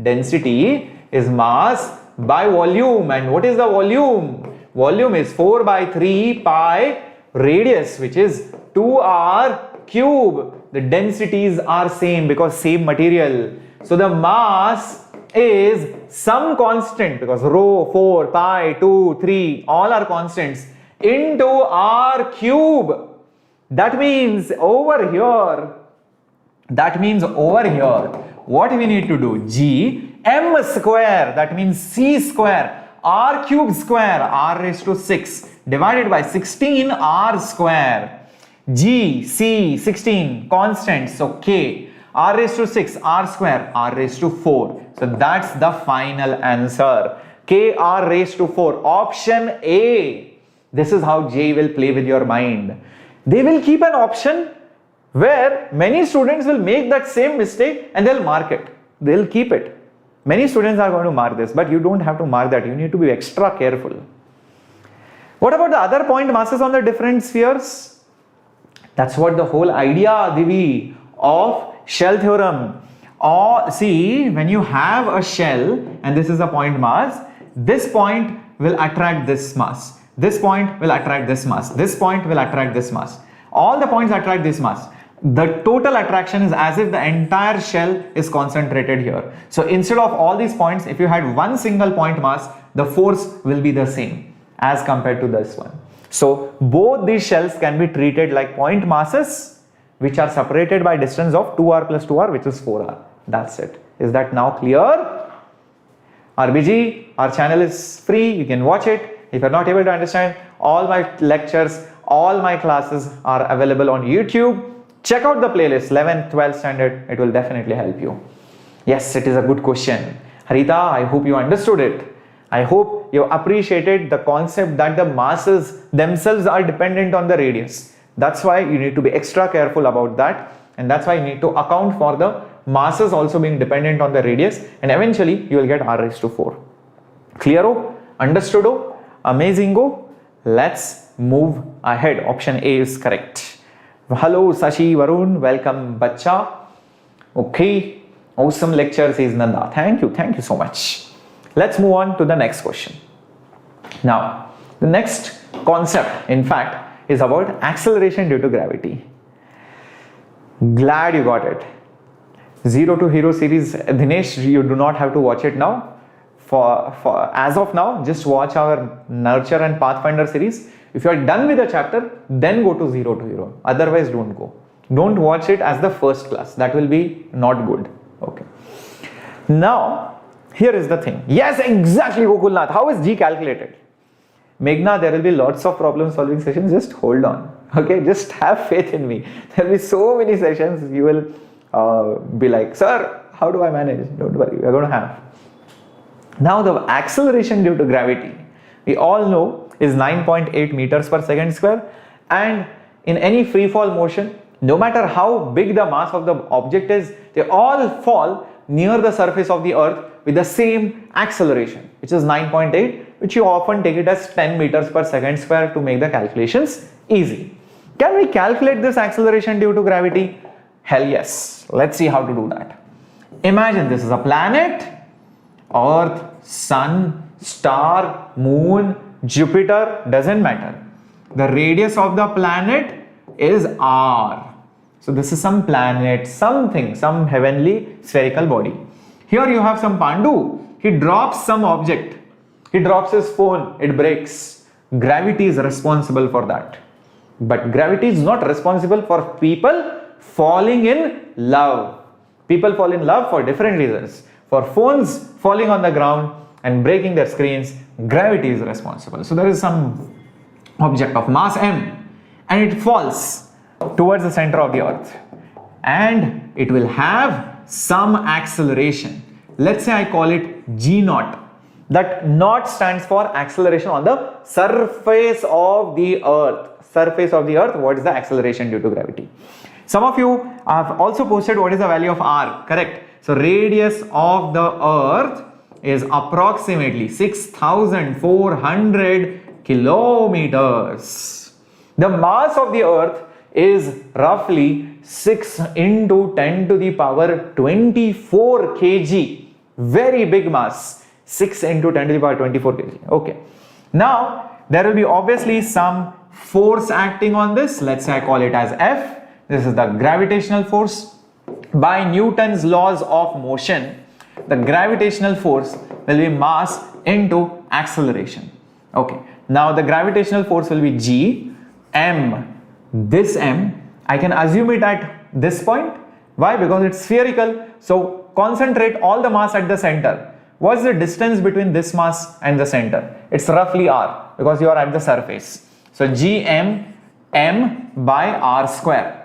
Density is mass by volume. And what is the volume? Volume is 4 by 3 pi radius, which is 2r cube. The densities are same because same material. So the mass is some constant, because rho, 4, pi, 2, 3, all are constants, into r cube. That means over here, what we need to do? G m square, that means c square, r cube square, r raised to 6 divided by 16 r square. G, c, 16 constants, so k, r raised to 6, r square, r raised to 4. So that's the final answer. K r raised to 4. Option A. This is how JEE will play with your mind. They will keep an option where many students will make that same mistake and they'll mark it. They'll keep it. Many students are going to mark this, but you don't have to mark that. You need to be extra careful. What about the other point masses on the different spheres? That's what the whole idea, Divi, of shell theorem. Or see, when you have a shell and this is a point mass, this point will attract this mass. This point will attract this mass. This point will attract this mass. All the points attract this mass. The total attraction is as if the entire shell is concentrated here. So instead of all these points, if you had one single point mass, the force will be the same as compared to this one. So both these shells can be treated like point masses, which are separated by distance of 2r plus 2r, which is 4r. That's it. Is that now clear? RBG, our channel is free. You can watch it. If you're not able to understand, all my lectures, all my classes are available on YouTube. Check out the playlist, 11th, 12th standard. It will definitely help you. Yes, it is a good question. Harita, I hope you understood it. I hope you appreciated the concept that the masses themselves are dependent on the radius. That's why you need to be extra careful about that. And that's why you need to account for the masses also being dependent on the radius. And eventually you will get r raised to 4. Clearo? Understoodo? Amazingo? let's move ahead. Option A is correct. Hello Sashi, Varun, welcome Bacha. Okay, awesome lecture, says Nanda. Thank you so much. Let's move on to the next question. Now, the next concept, in fact, is about acceleration due to gravity. Glad you got it. Zero to Hero series, Dinesh, you do not have to watch it now. For as of now, just watch our Nurture and Pathfinder series. If you are done with the chapter, then go to Zero to Hero. Otherwise, don't go. Don't watch it as the first class. That will be not good. Okay. Now, here is the thing. Yes, exactly, Gokulnath. How is G calculated? Meghna, there will be lots of problem solving sessions. Just hold on. Okay, just have faith in me. There will be so many sessions. You will be like, sir, how do I manage? Don't worry, we are going to have. Now, the acceleration due to gravity, we all know, is 9.8 meters per second square. And in any free fall motion, no matter how big the mass of the object is, they all fall near the surface of the earth with the same acceleration, which is 9.8, which you often take it as 10 meters per second square to make the calculations easy. Can we calculate this acceleration due to gravity? Hell yes. Let's see how to do that. Imagine this is a planet, Earth, Sun, star, moon, Jupiter, doesn't matter. The radius of the planet is R. So this is some planet, something, some heavenly spherical body. Here you have some Pandu. He drops some object. He drops his phone. It breaks. Gravity is responsible for that. But gravity is not responsible for people falling in love. People fall in love for different reasons. For phones falling on the ground and breaking their screens, gravity is responsible. So there is some object of mass m and it falls towards the center of the earth and it will have some acceleration. Let's say I call it G naught. That naught stands for acceleration on the surface of the earth. Surface of the earth, what is the acceleration due to gravity? Some of you have also posted what is the value of R, correct? So radius of the earth is approximately 6,400 kilometers. The mass of the earth is roughly 6 into 10 to the power 24 kg. Very big mass. 6 into 10 to the power 24 kg. Okay. Now, there will be obviously some force acting on this. Let's say I call it as F. This is the gravitational force. By Newton's laws of motion, the gravitational force will be mass into acceleration. Okay. Now, the gravitational force will be G, M. This M, I can assume it at this point. Why? Because it's spherical. So, concentrate all the mass at the center. What's the distance between this mass and the center? It's roughly R because you are at the surface. So, Gm m by r square.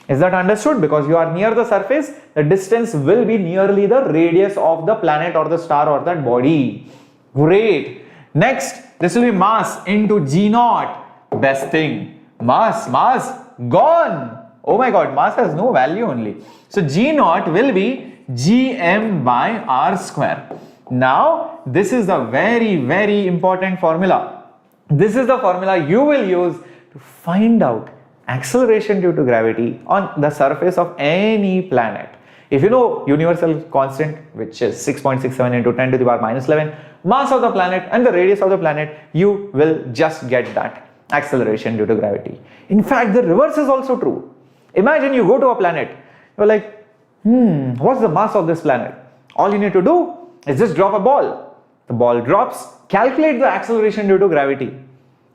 Is that understood? Because you are near the surface, the distance will be nearly the radius of the planet or the star or that body. Great. Next, this will be mass into G naught. Best thing. Mass gone. Oh my god, mass has no value only. So G naught will be Gm by r square. Now, this is the very important formula. This is the formula you will use to find out acceleration due to gravity on the surface of any planet. If you know universal constant, which is 6.67 into 10 to the power minus 11, mass of the planet and the radius of the planet, you will just get that acceleration due to gravity. In fact, the reverse is also true. Imagine you go to a planet, you're like, what's the mass of this planet? All you need to do is just drop a ball. The ball drops, calculate the acceleration due to gravity.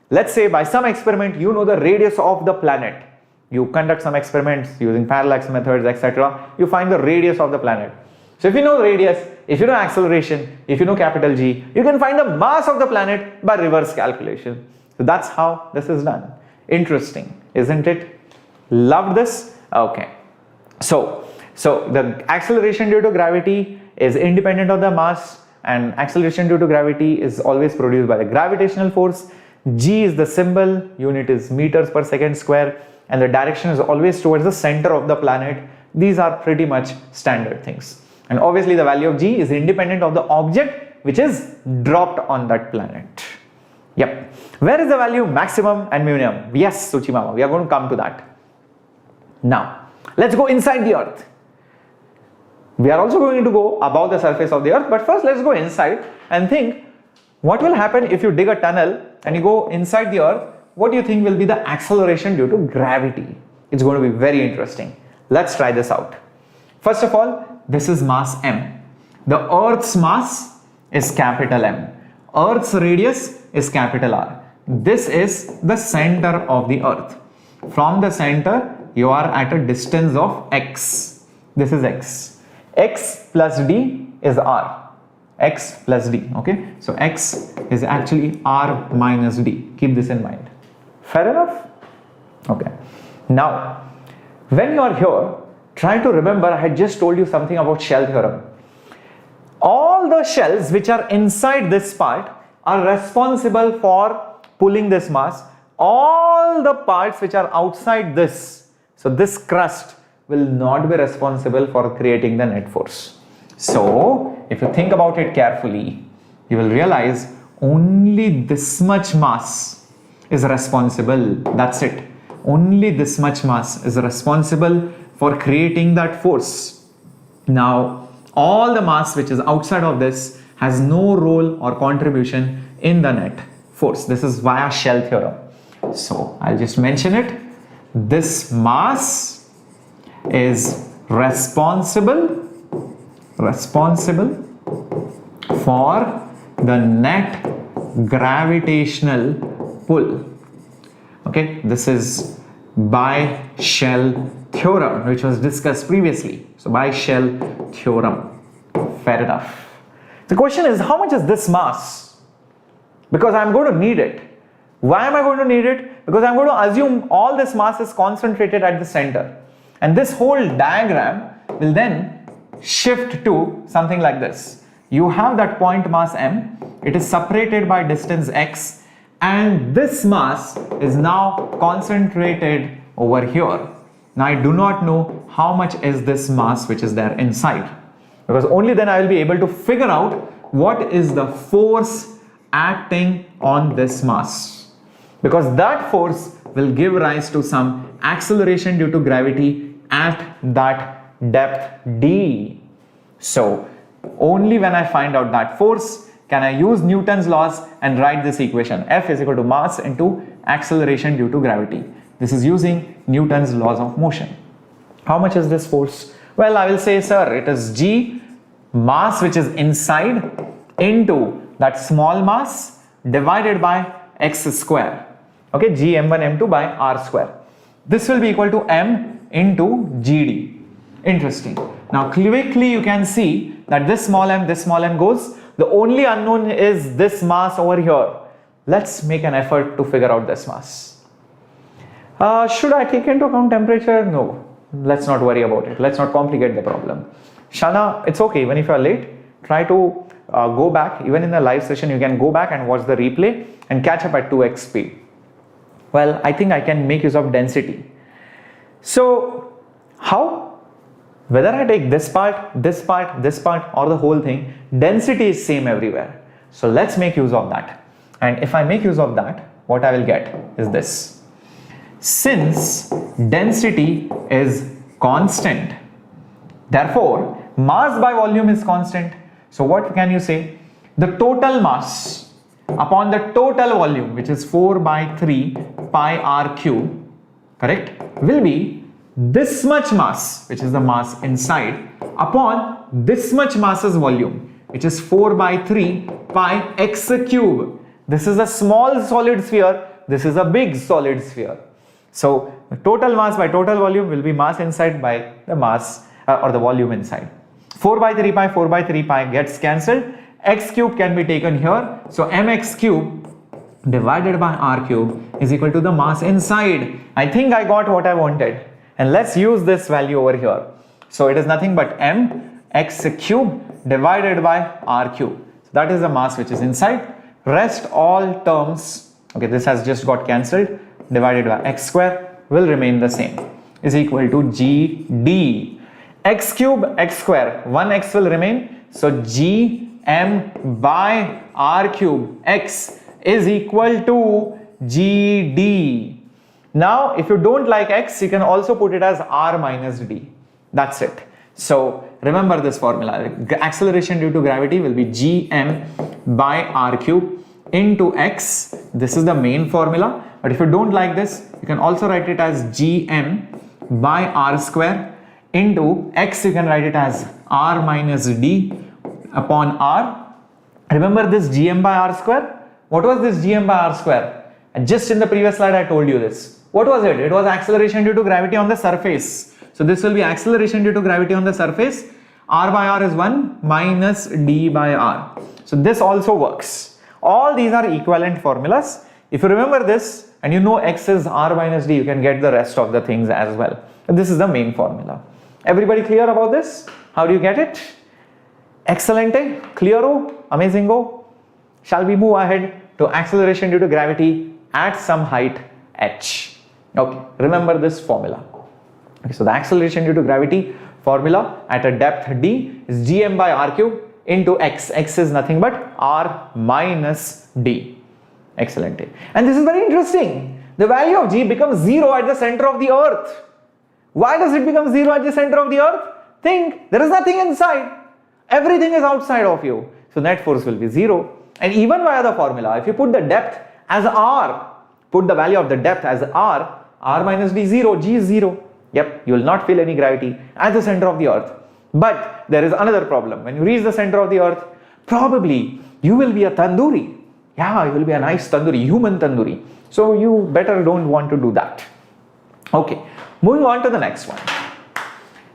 Let's say by some experiment, you know the radius of the planet. You conduct some experiments using parallax methods, etc. You find the radius of the planet. So if you know radius, if you know acceleration, if you know capital G, you can find the mass of the planet by reverse calculation. So that's how this is done. Interesting, isn't it? Loved this? Okay. So the acceleration due to gravity is independent of the mass, and acceleration due to gravity is always produced by the gravitational force. G is the symbol, unit is meters per second square, and the direction is always towards the center of the planet. These are pretty much standard things. And obviously the value of G is independent of the object which is dropped on that planet. Yep. Where is the value maximum and minimum? Yes, Suchi Mama, we are going to come to that. Now, let's go inside the earth. We are also going to go above the surface of the earth, but first let's go inside and think what will happen if you dig a tunnel and you go inside the earth. What do you think will be the acceleration due to gravity? It's going to be very interesting. Let's try this out. First of all, this is mass m. The earth's mass is capital M. Earth's radius is capital R. This is the center of the earth. From the center, you are at a distance of x. This is x. X plus d is r. X plus d. Okay. So x is actually r minus d. Keep this in mind. Fair enough? Okay. Now, when you are here, try to remember I had just told you something about shell theorem. All the shells which are inside this part are responsible for pulling this mass. All the parts which are outside this, so this crust, will not be responsible for creating the net force. So, if you think about it carefully, you will realize only this much mass is responsible. That's it. Only this much mass is responsible for creating that force. Now, all the mass which is outside of this has no role or contribution in the net force. This is via shell theorem. So, I'll just mention it. This mass is responsible for the net gravitational pull. Okay, this is by shell theorem, which was discussed previously. So by shell theorem. Fair enough. The question is, how much is this mass? Because I'm going to need it. Why am I going to need it? Because I'm going to assume all this mass is concentrated at the center. And this whole diagram will then shift to something like this. You have that point mass m. It is separated by distance x. And this mass is now concentrated over here. Now I do not know how much is this mass which is there inside, because only then I will be able to figure out what is the force acting on this mass, because that force will give rise to some acceleration due to gravity at that depth d. So only when I find out that force can I use Newton's laws and write this equation. F is equal to mass into acceleration due to gravity. This is using Newton's laws of motion. How much is this force? Well, I will say, sir, it is G, mass which is inside, into that small mass divided by x square. Okay, G m1 m2 by r square. This will be equal to m into gd. Interesting. Now quickly you can see that this small m goes. The only unknown is this mass over here. Let's make an effort to figure out this mass. Should I take into account temperature? No, let's not worry about it. Let's not complicate the problem. Shana, it's okay. Even if you are late, try to go back. Even in the live session, you can go back and watch the replay and catch up at 2x speed. Well, I think I can make use of density. So, how? Whether I take this part, this part, this part, or the whole thing, density is same everywhere. So let's make use of that. And if I make use of that, what I will get is this. Since density is constant, therefore mass by volume is constant. So what can you say? The total mass upon the total volume, which is 4 by 3 pi r cube, correct, will be this much mass, which is the mass inside, upon this much mass's volume, which is 4 by 3 pi x cube. This is a small solid sphere, this is a big solid sphere. So the total mass by total volume will be mass inside by the mass or the volume inside. 4 by 3 pi gets cancelled. X cube can be taken here. So mx cube divided by r cube is equal to the mass inside. I think I got what I wanted. And let's use this value over here. So it is nothing but mx cube divided by r cube. So that is the mass which is inside. Rest all terms, okay, this has just got cancelled, divided by x square will remain the same, is equal to gd. X cube, x square, 1x will remain. So g m by r cube x is equal to GD. Now, if you don't like x, you can also put it as r minus d. That's it. So remember this formula. Acceleration due to gravity will be gm by r cube into x. This is the main formula. But if you don't like this, you can also write it as gm by r square into x. You can write it as r minus d upon r. Remember this gm by r square? What was this gm by r square? And just in the previous slide I told you this. What was it? It was acceleration due to gravity on the surface. So this will be acceleration due to gravity on the surface. R by r is 1 minus d by r. So this also works. All these are equivalent formulas. If you remember this and you know x is r minus d, you can get the rest of the things as well. And this is the main formula. Everybody clear about this? How do you get it? Excelente? Clearo? Amazingo? Shall we move ahead to acceleration due to gravity at some height h? Okay, remember this formula. Okay, so the acceleration due to gravity formula at a depth d is gm by r cube into x. X is nothing but r minus d. Excellent. And this is very interesting. The value of g becomes 0 at the center of the earth. Why does it become 0 at the center of the earth? Think, there is nothing inside. Everything is outside of you. So net force will be 0. And even via the formula, if you put the depth as r, put the value of the depth as r minus d 0, g is 0. Yep, you will not feel any gravity at the center of the earth. But there is another problem. When you reach the center of the earth, probably you will be a tandoori. Yeah, you will be a nice tandoori, human tandoori. So you better don't want to do that. Okay, moving on to the next one.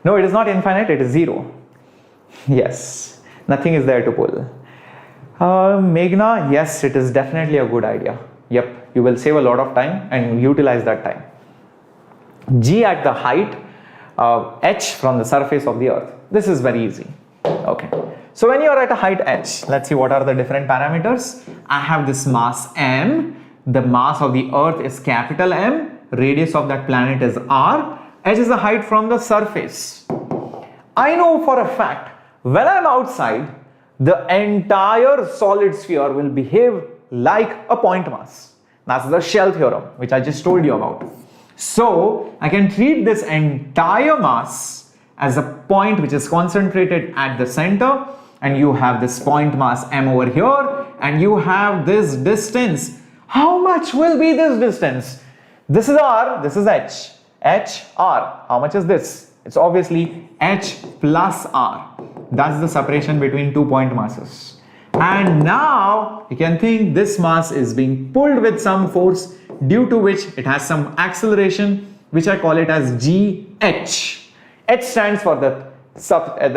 No, it is not infinite, it is 0. Yes, nothing is there to pull. Meghna, yes, it is definitely a good idea. Yep, you will save a lot of time and utilize that time. G at the height h from the surface of the earth. This is very easy. Okay. So when you are at a height h, let's see what are the different parameters. I have this mass m. The mass of the earth is capital M. Radius of that planet is r. H is the height from the surface. I know for a fact when I am outside, the entire solid sphere will behave like a point mass. That's the shell theorem, which I just told you about. So I can treat this entire mass as a point which is concentrated at the center, and you have this point mass m over here, and you have this distance. How much will be this distance? This is r, this is h. H, r. How much is this? It's obviously h plus r. That's the separation between 2 point masses. And now you can think this mass is being pulled with some force, due to which it has some acceleration, which I call it as gh. H stands for the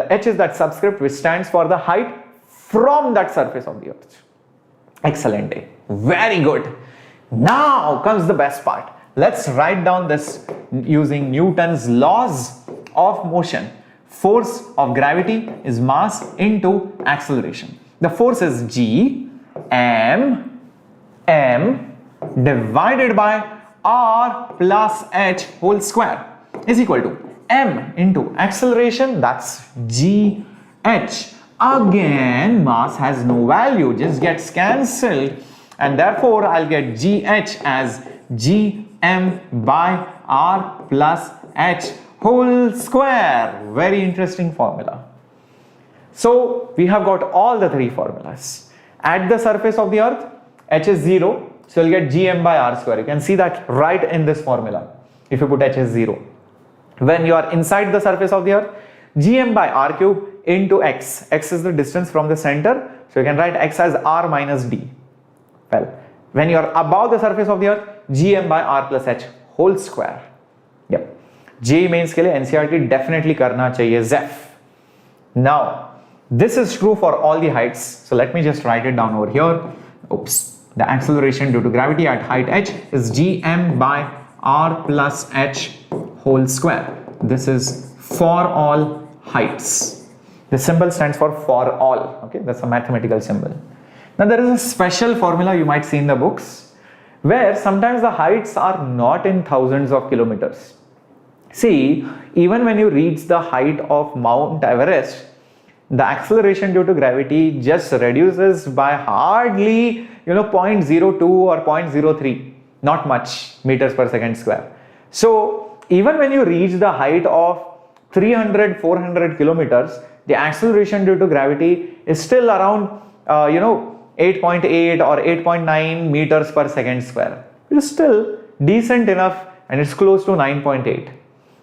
h is that subscript which stands for the height from that surface of the earth. Excellent. Very good. Now comes the best part. Let's write down this using Newton's laws of motion. Force of gravity is mass into acceleration. The force is g m divided by r plus h whole square is equal to m into acceleration, that's gh. Again, mass has no value, just gets cancelled, and therefore I'll get gh as gm by r plus h whole square. Very interesting formula. So we have got all the three formulas. At the surface of the earth, h is 0, so you'll get gm by r square. You can see that right in this formula if you put h is 0. When you are inside the surface of the earth, gm by r cube into x. X is the distance from the center, so you can write x as r minus d. Well, when you are above the surface of the earth, gm by r plus h whole square. Yep. JEE Mains के लिए NCERT definitely करना चाहिए ZEF. Now, this is true for all the heights. So let me just write it down over here. Oops. The acceleration due to gravity at height h is gm by r plus h whole square. This is for all heights. The symbol stands for all. Okay, that's a mathematical symbol. Now there is a special formula you might see in the books where sometimes the heights are not in thousands of kilometers. See, even when you reach the height of Mount Everest, the acceleration due to gravity just reduces by hardly 0.02 or 0.03, not much meters per second square. So even when you reach the height of 300-400 kilometers, the acceleration due to gravity is still around 8.8 or 8.9 meters per second square. It is still decent enough, and it's close to 9.8.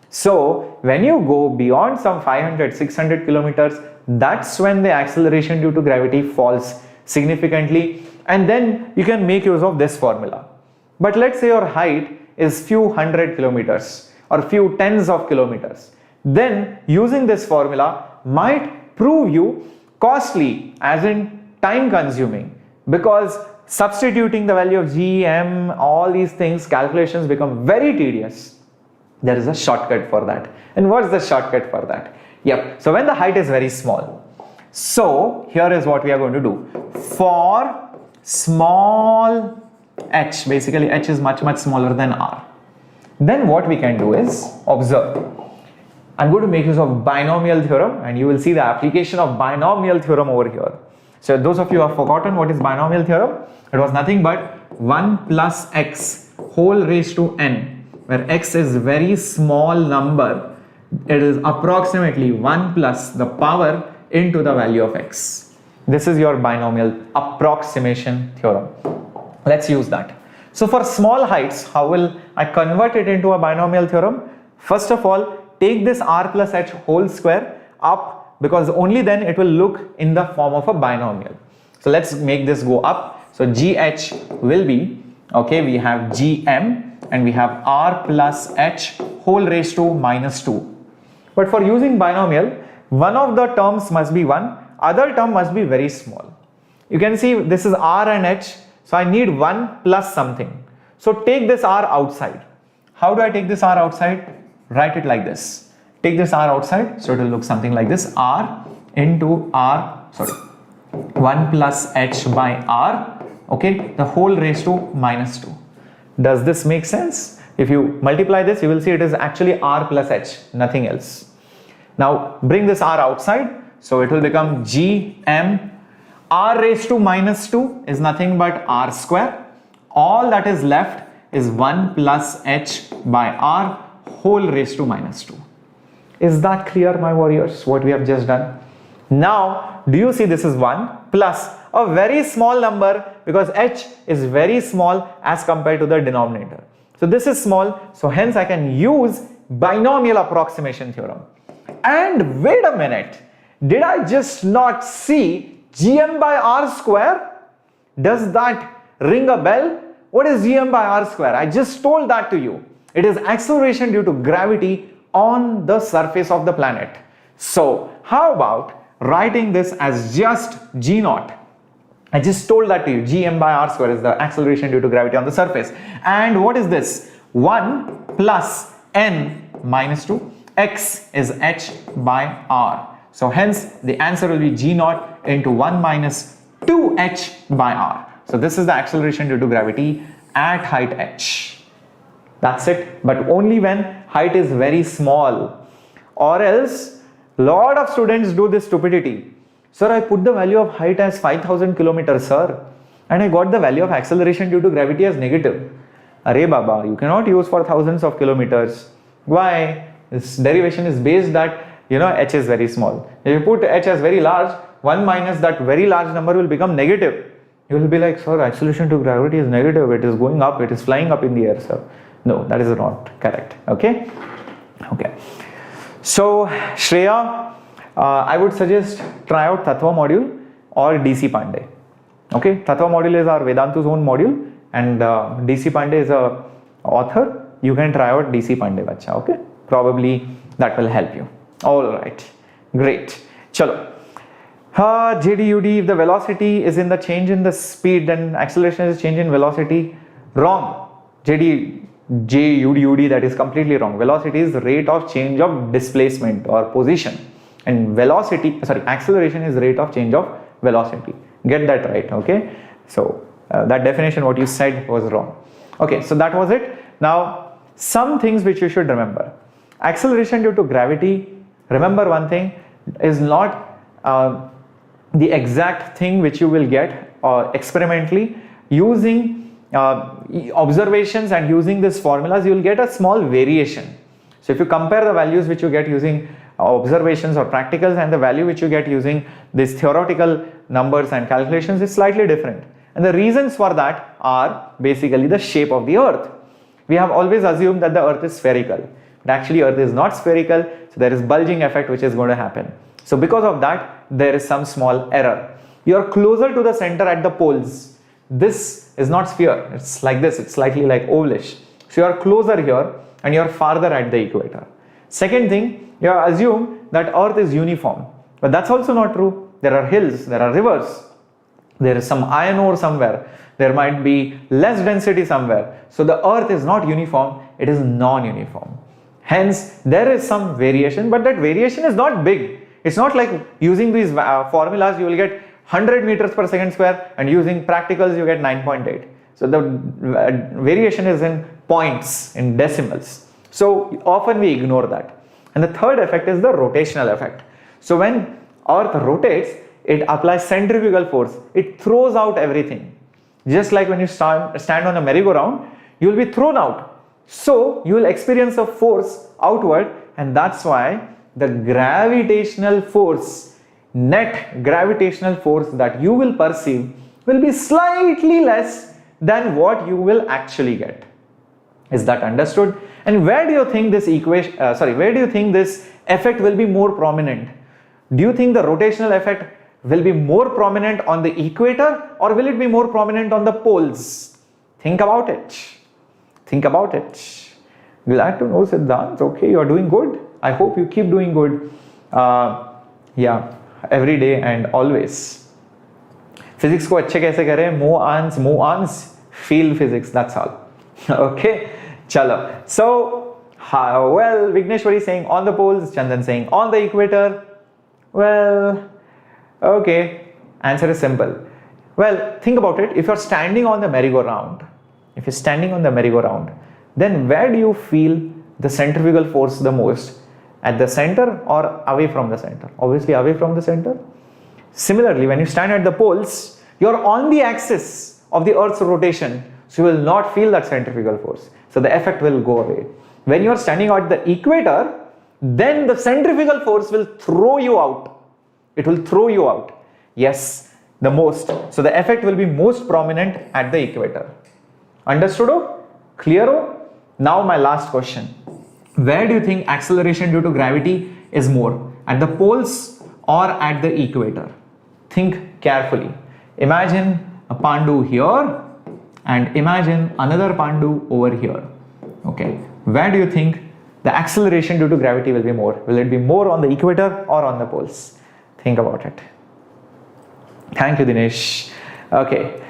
So when you go beyond some 500-600 kilometers, that's when the acceleration due to gravity falls significantly, and then you can make use of this formula. But let's say your height is few hundred kilometers or few tens of kilometers. Then using this formula might prove you costly, as in time consuming, because substituting the value of G, M, all these things, calculations become very tedious. There is a shortcut for that. And what's the shortcut for that? Yep. So when the height is very small. So here is what we are going to do. For small h, basically h is much smaller than r. Then what we can do is observe. I'm going to make use of binomial theorem, and you will see the application of binomial theorem over here. So those of you who have forgotten what is binomial theorem, it was nothing but 1 plus x whole raised to n, where x is very small number. It is approximately 1 plus the power into the value of x. This is your binomial approximation theorem. Let's use that. So for small heights, how will I convert it into a binomial theorem? First of all, take this r plus h whole square up, because only then it will look in the form of a binomial. So let's make this go up. So gh will be, okay, we have gm and we have r plus h whole raised to minus 2. But for using binomial, one of the terms must be 1, other term must be very small. You can see this is r and h, so I need 1 plus something. So take this r outside. How do I take this r outside? Write it like this. Take this r outside, so it will look something like this. R into 1 plus h by r, okay, the whole raised to minus 2. Does this make sense? If you multiply this, you will see it is actually r plus h, nothing else. Now bring this r outside, so it will become gm. R raised to minus 2 is nothing but r square. All that is left is 1 plus h by r whole raised to minus 2. Is that clear, my warriors, what we have just done? Now, do you see this is 1 plus a very small number, because h is very small as compared to the denominator. So this is small, so hence I can use binomial approximation theorem. And wait a minute, did I just not see gm by r square? Does that ring a bell? What is gm by r square? I just told that to you. It is acceleration due to gravity on the surface of the planet. So how about writing this as just g naught? I just told that to you. Gm by r square is the acceleration due to gravity on the surface. And what is this? 1 plus n minus 2. X is h by r. So hence the answer will be g naught into 1 minus 2h by r. So this is the acceleration due to gravity at height h. That's it. But only when height is very small. Or else, lot of students do this stupidity. Sir, I put the value of height as 5000 kilometers, sir, and I got the value of acceleration due to gravity as negative. Arey Baba, you cannot use for thousands of kilometers. Why? This derivation is based that h is very small. If you put h as very large, 1 minus that very large number will become negative. You will be like, sir, acceleration to gravity is negative. It is going up. It is flying up in the air, sir. No, that is not correct. Okay. Okay. So Shreya, I would suggest try out Tattva module or DC Pandey. Okay. Tattva module is our Vedantu's own module, and DC Pandey is a author. You can try out DC Pandey, bacha. Okay. Probably that will help you. All right. Great. Chalo. JDUD, if the velocity is in the change in the speed, then acceleration is change in velocity. Wrong. JUD, that is completely wrong. Velocity is rate of change of displacement or position, and acceleration is rate of change of velocity. Get that right, okay? So that definition what you said was wrong. Okay, so that was it. Now some things which you should remember. Acceleration due to gravity, remember one thing, is not the exact thing which you will get experimentally using observations and using these formulas, you will get a small variation. So if you compare the values which you get using observations or practicals and the value which you get using these theoretical numbers and calculations is slightly different. And the reasons for that are basically the shape of the earth. We have always assumed that the earth is spherical, but actually earth is not spherical, so there is bulging effect which is going to happen. So because of that, there is some small error. You are closer to the center at the poles. This is not sphere, it's like this, it's slightly like ovalish. So you are closer here and you are farther at the equator. Second thing, you have assumed that earth is uniform, but that's also not true. There are hills, there are rivers, there is some iron ore somewhere, there might be less density somewhere. So the earth is not uniform, it is non-uniform. Hence, there is some variation, but that variation is not big. It's not like using these formulas you will get 100 meters per second square and using practicals you get 9.8. So the variation is in points, in decimals. So often we ignore that. And the third effect is the rotational effect. So when earth rotates, it applies centrifugal force. It throws out everything. Just like when you stand on a merry-go-round, you will be thrown out. So you will experience a force outward, and that's why the gravitational force, net gravitational force that you will perceive will be slightly less than what you will actually get. Is that understood? And where do you think this where do you think this effect will be more prominent? Do you think the rotational effect will be more prominent on the equator, or will it be more prominent on the poles? Think about it. Think about it. Glad to know, Siddhant. Okay, you are doing good. I hope you keep doing good. Yeah, every day and always. Physics को अच्छे कैसे करें? Move ons, feel physics. That's all. Okay, chalo. So, well, Vigneshwari saying on the poles, Chandan saying on the equator. Well, okay, answer is simple. Well, think about it. If you're standing on the merry-go-round, then where do you feel the centrifugal force the most? At the center or away from the center? Obviously away from the center. Similarly, when you stand at the poles, you're on the axis of the earth's rotation, so you will not feel that centrifugal force. So the effect will go away. When you're standing at the equator, then the centrifugal force will throw you out. It will throw you out. Yes, the most. So the effect will be most prominent at the equator. Understood? Clear? Now my last question. Where do you think acceleration due to gravity is more? At the poles or at the equator? Think carefully. Imagine a Pandu here and imagine another Pandu over here. Okay. Where do you think the acceleration due to gravity will be more? Will it be more on the equator or on the poles? Think about it. Thank you, Dinesh. Okay.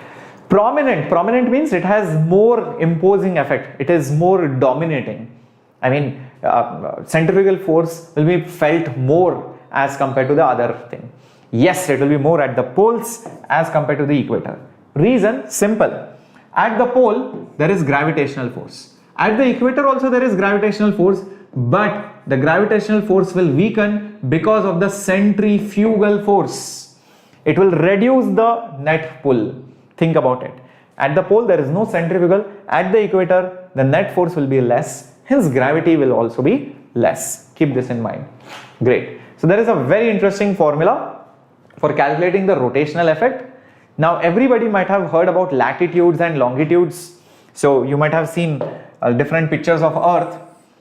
Prominent means it has more imposing effect. It is more dominating. I mean, centrifugal force will be felt more as compared to the other thing. Yes, it will be more at the poles as compared to the equator. Reason, simple. At the pole, there is gravitational force. At the equator also there is gravitational force, but the gravitational force will weaken because of the centrifugal force. It will reduce the net pull. Think about it. At the pole there is no centrifugal. At the equator the net force will be less. Hence gravity will also be less. Keep this in mind. Great. So there is a very interesting formula for calculating the rotational effect. Now everybody might have heard about latitudes and longitudes. So you might have seen different pictures of Earth,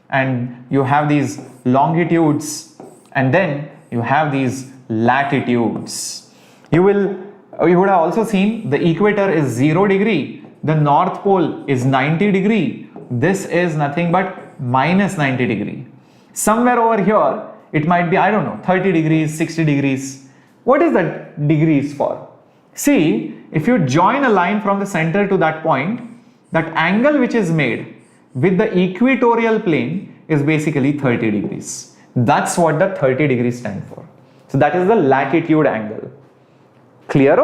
and you have these longitudes and then you have these latitudes. You would have also seen the equator is 0 degree, the North Pole is 90 degree, this is nothing but minus 90 degree. Somewhere over here it might be, I don't know, 30 degrees, 60 degrees. What is that degrees for? See, if you join a line from the center to that point, that angle which is made with the equatorial plane is basically 30 degrees. That's what the 30 degrees stand for. So that is the latitude angle. Clear?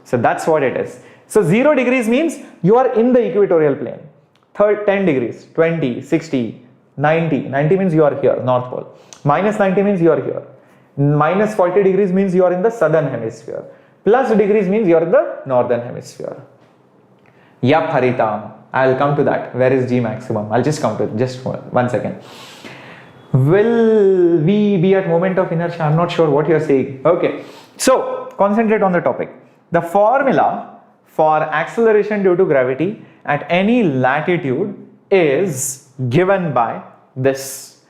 So that's what it is. So 0 degrees means you are in the equatorial plane. 10 degrees, 20, 60, 90. 90 means you are here, North Pole. Minus 90 means you are here. Minus 40 degrees means you are in the southern hemisphere. Plus degrees means you are in the northern hemisphere. Yup, Harita, I'll come to that. Where is G maximum? I'll just come to it. Just 1 second. Will we be at moment of inertia? I'm not sure what you're saying. Okay, so concentrate on the topic. The formula for acceleration due to gravity at any latitude is given by this: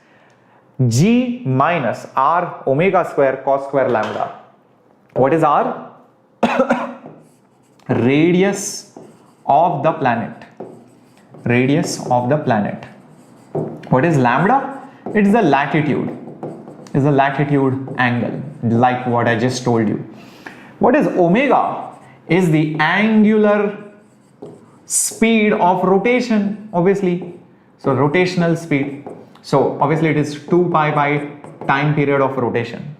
G minus R omega square cos square lambda. What is R? Radius of the planet. Radius of the planet. What is lambda? It is the latitude. Is the latitude angle, like what I just told you. What is omega? Is the angular speed of rotation, obviously. So rotational speed. So obviously it is 2 pi by time period of rotation.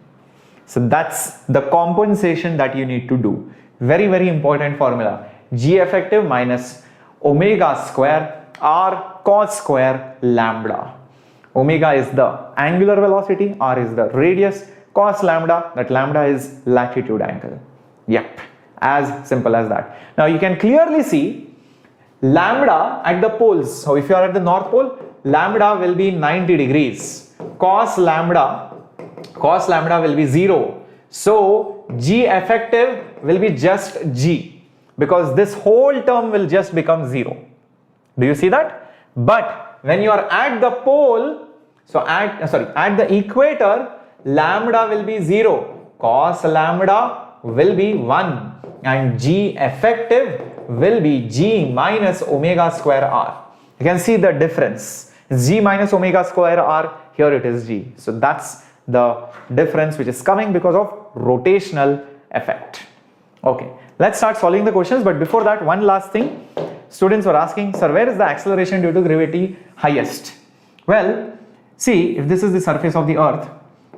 So that's the compensation that you need to do. Very, very important formula. G effective minus omega square R cos square lambda. Omega is the angular velocity, R is the radius, cos lambda, that lambda is latitude angle. Yep, as simple as that. Now you can clearly see lambda at the poles. So if you are at the North Pole, lambda will be 90 degrees. Cos lambda will be 0. So G effective will be just G, because this whole term will just become 0. Do you see that? But when you are at the pole, so at the equator, lambda will be 0, cos lambda will be 1, and G effective will be G minus omega square R. You can see the difference. It's G minus omega square R, here it is G. So that's the difference which is coming because of rotational effect. Okay, let's start solving the questions, but before that, one last thing. Students were asking, sir, where is the acceleration due to gravity highest? Well, see, if this is the surface of the earth,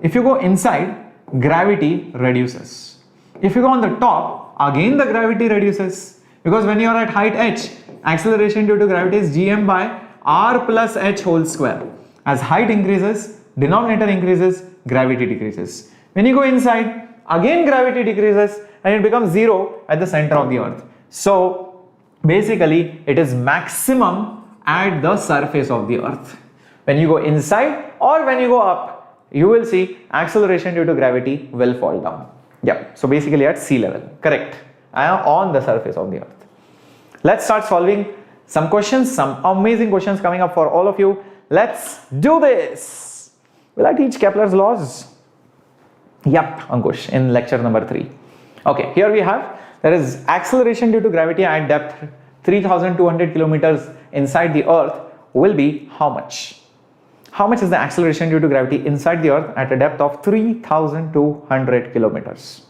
if you go inside, gravity reduces. If you go on the top, again the gravity reduces, because when you are at height h, acceleration due to gravity is gm by r plus h whole square. As height increases, denominator increases, gravity decreases. When you go inside, again gravity decreases and it becomes 0 at the center of the earth. So basically it is maximum at the surface of the earth. When you go inside or when you go up, you will see acceleration due to gravity will fall down. Yeah, so basically at sea level, correct, on the surface of the earth. Let's start solving some questions, some amazing questions coming up for all of you. Let's do this. Will I teach Kepler's laws? Yep, Ankush, in lecture number 3. Okay, here we have, there is acceleration due to gravity at depth 3200 kilometers inside the earth will be how much? How much is the acceleration due to gravity inside the earth at a depth of 3200 kilometers?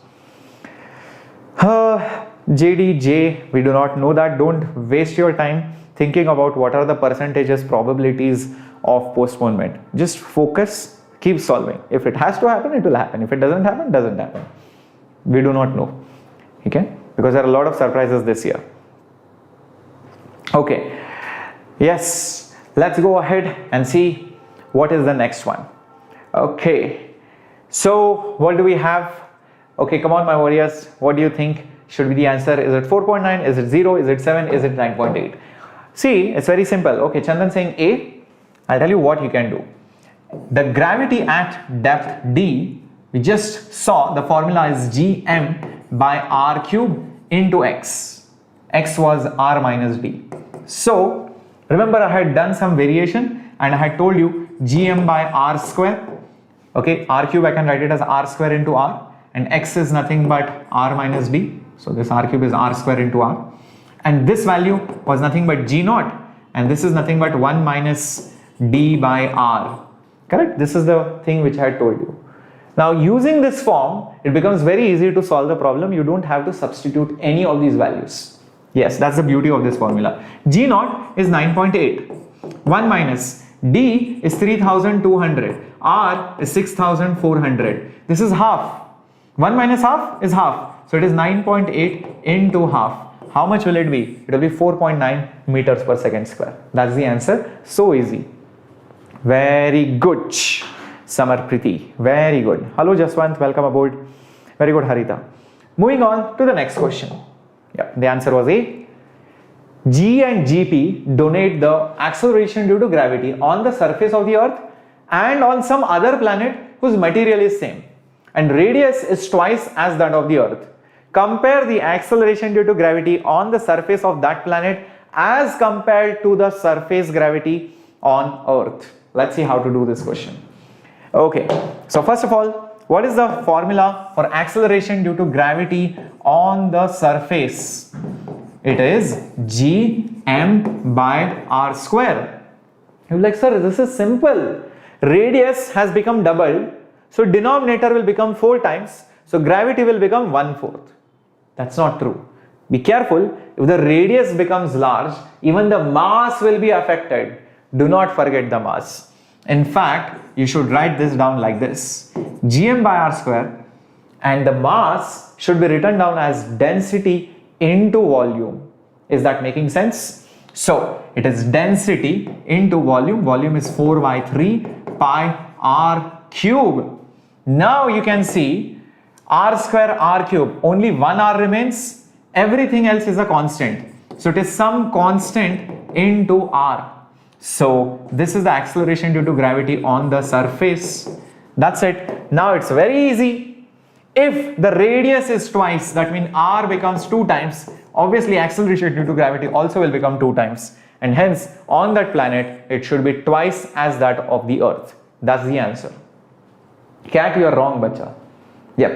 JDJ, we do not know that. Don't waste your time thinking about what are the percentages, probabilities of postponement. Just focus, keep solving. If it has to happen, it will happen. If it doesn't happen, doesn't happen. We do not know. Okay? Because there are a lot of surprises this year. Okay. Yes. Let's go ahead and see what is the next one. Okay. So what do we have? Okay, come on my warriors. What do you think should be the answer? Is it 4.9? Is it 0? Is it 7? Is it 9.8? See, it's very simple. Okay, Chandan saying A. I'll tell you what you can do. The gravity at depth D, we just saw the formula is Gm by r cube into x. X was r minus d. So remember, I had done some variation and I had told you Gm by r square. Okay, r cube I can write it as r square into r, and x is nothing but r minus d. So this r cube is r square into r, and this value was nothing but g naught, and this is nothing but 1 minus d by r. Correct? This is the thing which I had told you. Now using this form, it becomes very easy to solve the problem. You don't have to substitute any of these values. Yes, that's the beauty of this formula. G naught is 9.8. 1 minus d is 3200. R is 6400. This is half. 1 minus half is half. So it is 9.8 into half. How much will it be? It will be 4.9 meters per second square. That's the answer. So easy. Very good. Samar Priti. Very good. Hello Jaswant, welcome aboard. Very good Harita. Moving on to the next question. Yeah, the answer was A. G and GP donate the acceleration due to gravity on the surface of the earth and on some other planet whose material is same and radius is twice as that of the earth. Compare the acceleration due to gravity on the surface of that planet as compared to the surface gravity on earth. Let's see how to do this question. Okay, so first of all, what is the formula for acceleration due to gravity on the surface? It is Gm by r square. You're like, sir, this is simple. Radius has become doubled, so denominator will become 4 times, so gravity will become 1/4. That's not true. Be careful, if the radius becomes large, even the mass will be affected. Do not forget the mass. In fact, you should write this down like this. Gm by r square, and the mass should be written down as density into volume. Is that making sense? So, it is density into volume. Volume is 4 by 3 pi r cube. Now you can see r square r cube, only 1 r remains, everything else is a constant. So it is some constant into r. So this is the acceleration due to gravity on the surface. That's it. Now it's very easy. If the radius is twice, that means r becomes 2 times. Obviously acceleration due to gravity also will become 2 times. And hence on that planet it should be twice as that of the earth. That's the answer. Cat, you are wrong, bacha. Yep.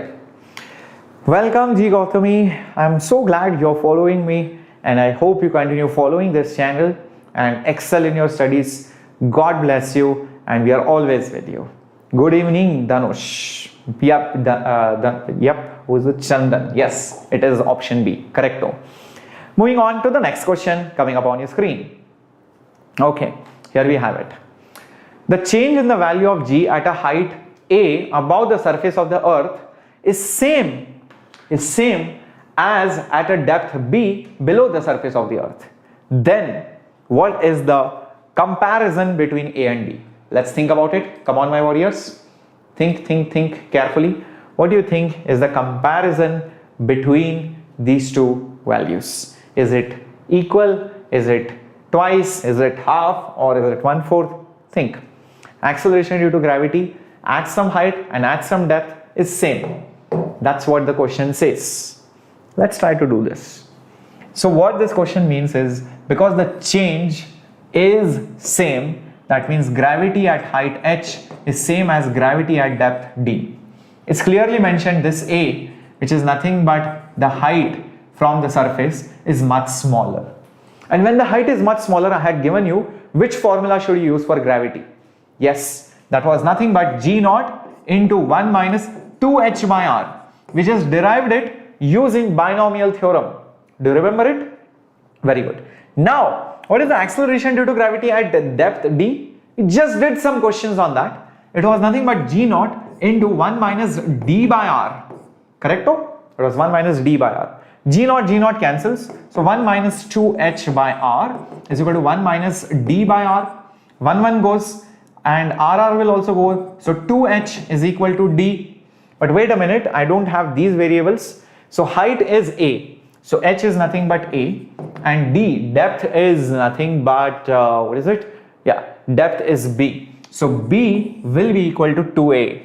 Welcome G Gautami. I'm so glad you're following me and I hope you continue following this channel and excel in your studies. God bless you and we are always with you. Good evening Dhanush. Yep, who's it? Chandan. Yes, it is option B. Correcto. Moving on to the next question coming up on your screen. Okay, here we have it. The change in the value of G at a height A above the surface of the earth is same as at a depth B below the surface of the earth. Then what is the comparison between A and D? Let's think about it. Come on my warriors. Think carefully. What do you think is the comparison between these two values? Is it equal? Is it twice? Is it half? Or is it 1/4? Think. Acceleration due to gravity at some height and at some depth is same. That's what the question says. Let's try to do this. So what this question means is, because the change is same, that means gravity at height h is same as gravity at depth d. It's clearly mentioned this A, which is nothing but the height from the surface, is much smaller. And when the height is much smaller, I had given you which formula should you use for gravity. Yes, that was nothing but G naught into 1 minus 2h by r. We just derived it using binomial theorem. Do you remember it? Very good. Now, what is the acceleration due to gravity at depth d? We just did some questions on that. It was nothing but G naught into 1 minus d by r. Correcto? It was 1 minus d by r. G naught cancels. So 1 minus 2h by r is equal to 1 minus d by r. 1 goes and rr will also go. So 2h is equal to d. But wait a minute, I don't have these variables. So height is a. So h is nothing but a. And d, depth is nothing but, what is it? Yeah, depth is b. So b will be equal to 2a.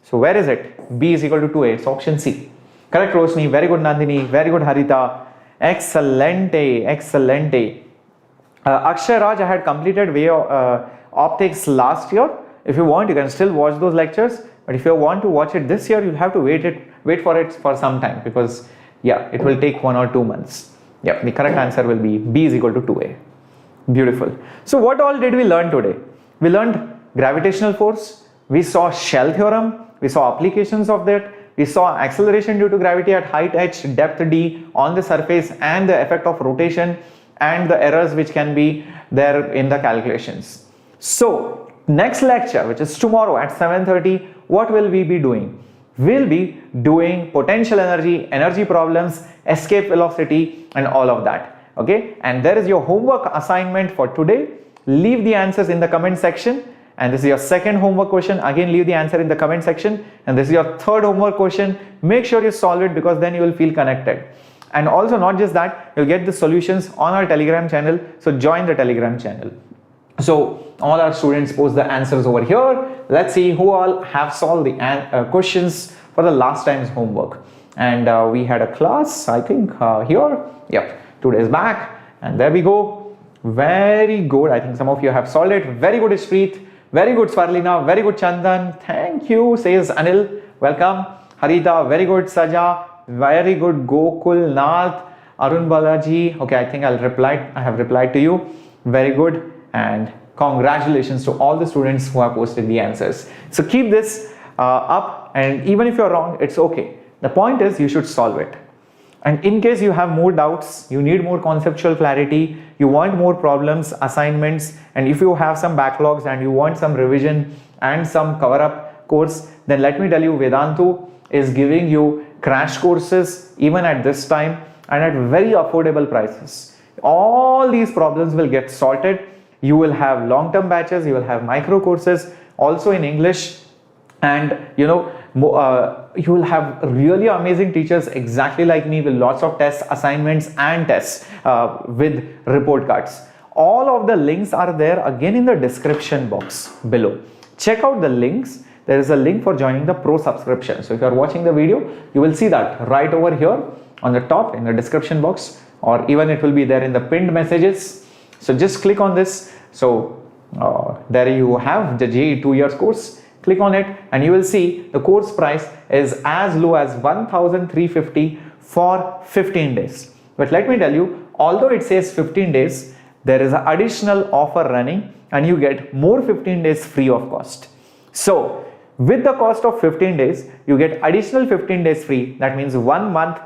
So where is it? B is equal to 2a. It's option C. Correct, Rosni. Very good, Nandini. Very good, Harita. Excellente. Excellente. Akshay Raj, I had completed way optics last year. If you want, you can still watch those lectures. But if you want to watch it this year, you'll have to wait for it for some time, because yeah, it will take 1 or 2 months. Yeah, the correct answer will be B is equal to 2a. Beautiful. So what all did we learn today? We learned gravitational force. We saw shell theorem. We saw applications of that. We saw acceleration due to gravity at height h, depth d on the surface, and the effect of rotation and the errors which can be there in the calculations. So next lecture, which is tomorrow at 7:30, what will we be doing? We'll be doing potential energy, energy problems, escape velocity, and all of that. Okay, and there is your homework assignment for today. Leave the answers in the comment section and this is your second homework question. Again, leave the answer in the comment section. And this is your third homework question. Make sure you solve it, because then you will feel connected. And also, not just that, you'll get the solutions on our Telegram channel. So join the Telegram channel. So all our students post the answers over here. Let's see who all have solved the questions for the last time's homework. And we had a class, I think, here. Yep, 2 days back. And there we go. Very good. I think some of you have solved it. Very good, Ishpreet. Very good, Swarlina. Very good, Chandan. Thank you, says Anil. Welcome. Harita. Very good, Saja. Very good, Gokul Nath. Arun Balaji. Okay, I think I have replied to you. Very good. And congratulations to all the students who have posted the answers. So keep this up, and even if you're wrong, it's okay. The point is you should solve it. And in case you have more doubts, you need more conceptual clarity, you want more problems, assignments, and if you have some backlogs and you want some revision and some cover-up course, then let me tell you, Vedantu is giving you crash courses even at this time and at very affordable prices. All these problems will get sorted. You will have long-term batches, you will have micro courses also in English, and you will have really amazing teachers exactly like me, with lots of tests, assignments and tests with report cards. All of the links are there again in the description box below. Check out the links. There is a link for joining the pro subscription. So if you are watching the video, you will see that right over here on the top in the description box, or even it will be there in the pinned messages. So just click on this. So there you have the JEE 2 years course. Click on it and you will see the course price is as low as 1,350 for 15 days. But let me tell you, although it says 15 days, there is an additional offer running and you get more 15 days free of cost. So with the cost of 15 days, you get additional 15 days free. That means 1 month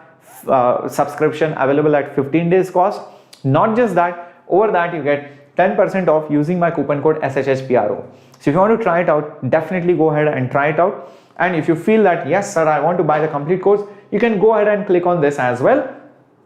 subscription available at 15 days cost. Not just that, over that you get 10% off using my coupon code SHHPRO. So if you want to try it out, definitely go ahead and try it out. And if you feel that, yes sir, I want to buy the complete course, you can go ahead and click on this as well.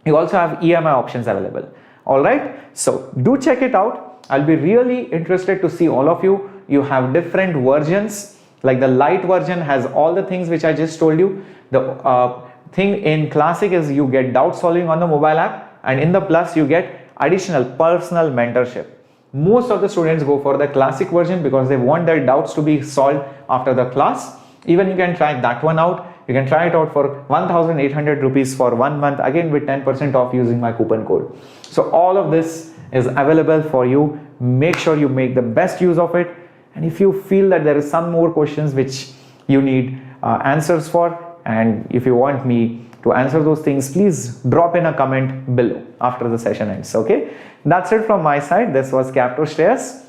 You also have EMI options available. Alright, so do check it out. I'll be really interested to see all of you. You have different versions, like the light version has all the things which I just told you. The thing in classic is you get doubt solving on the mobile app, and in the plus you get additional personal mentorship. Most of the students go for the classic version because they want their doubts to be solved after the class. Even you can try that one out. You can try it out for 1,800 rupees for 1 month, again with 10% off using my coupon code. So all of this is available for you. Make sure you make the best use of it. And if you feel that there is some more questions which you need answers for, and if you want me to answer those things, please drop in a comment below after the session ends. Okay, that's it from my side. This was Capto Shreyas,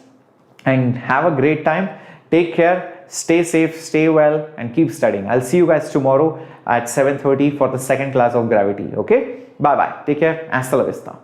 and have a great time. Take care, stay safe, stay well, and keep studying. I'll see you guys tomorrow at 7:30 for the second class of gravity. Okay, bye bye. Take care. Hasta la vista.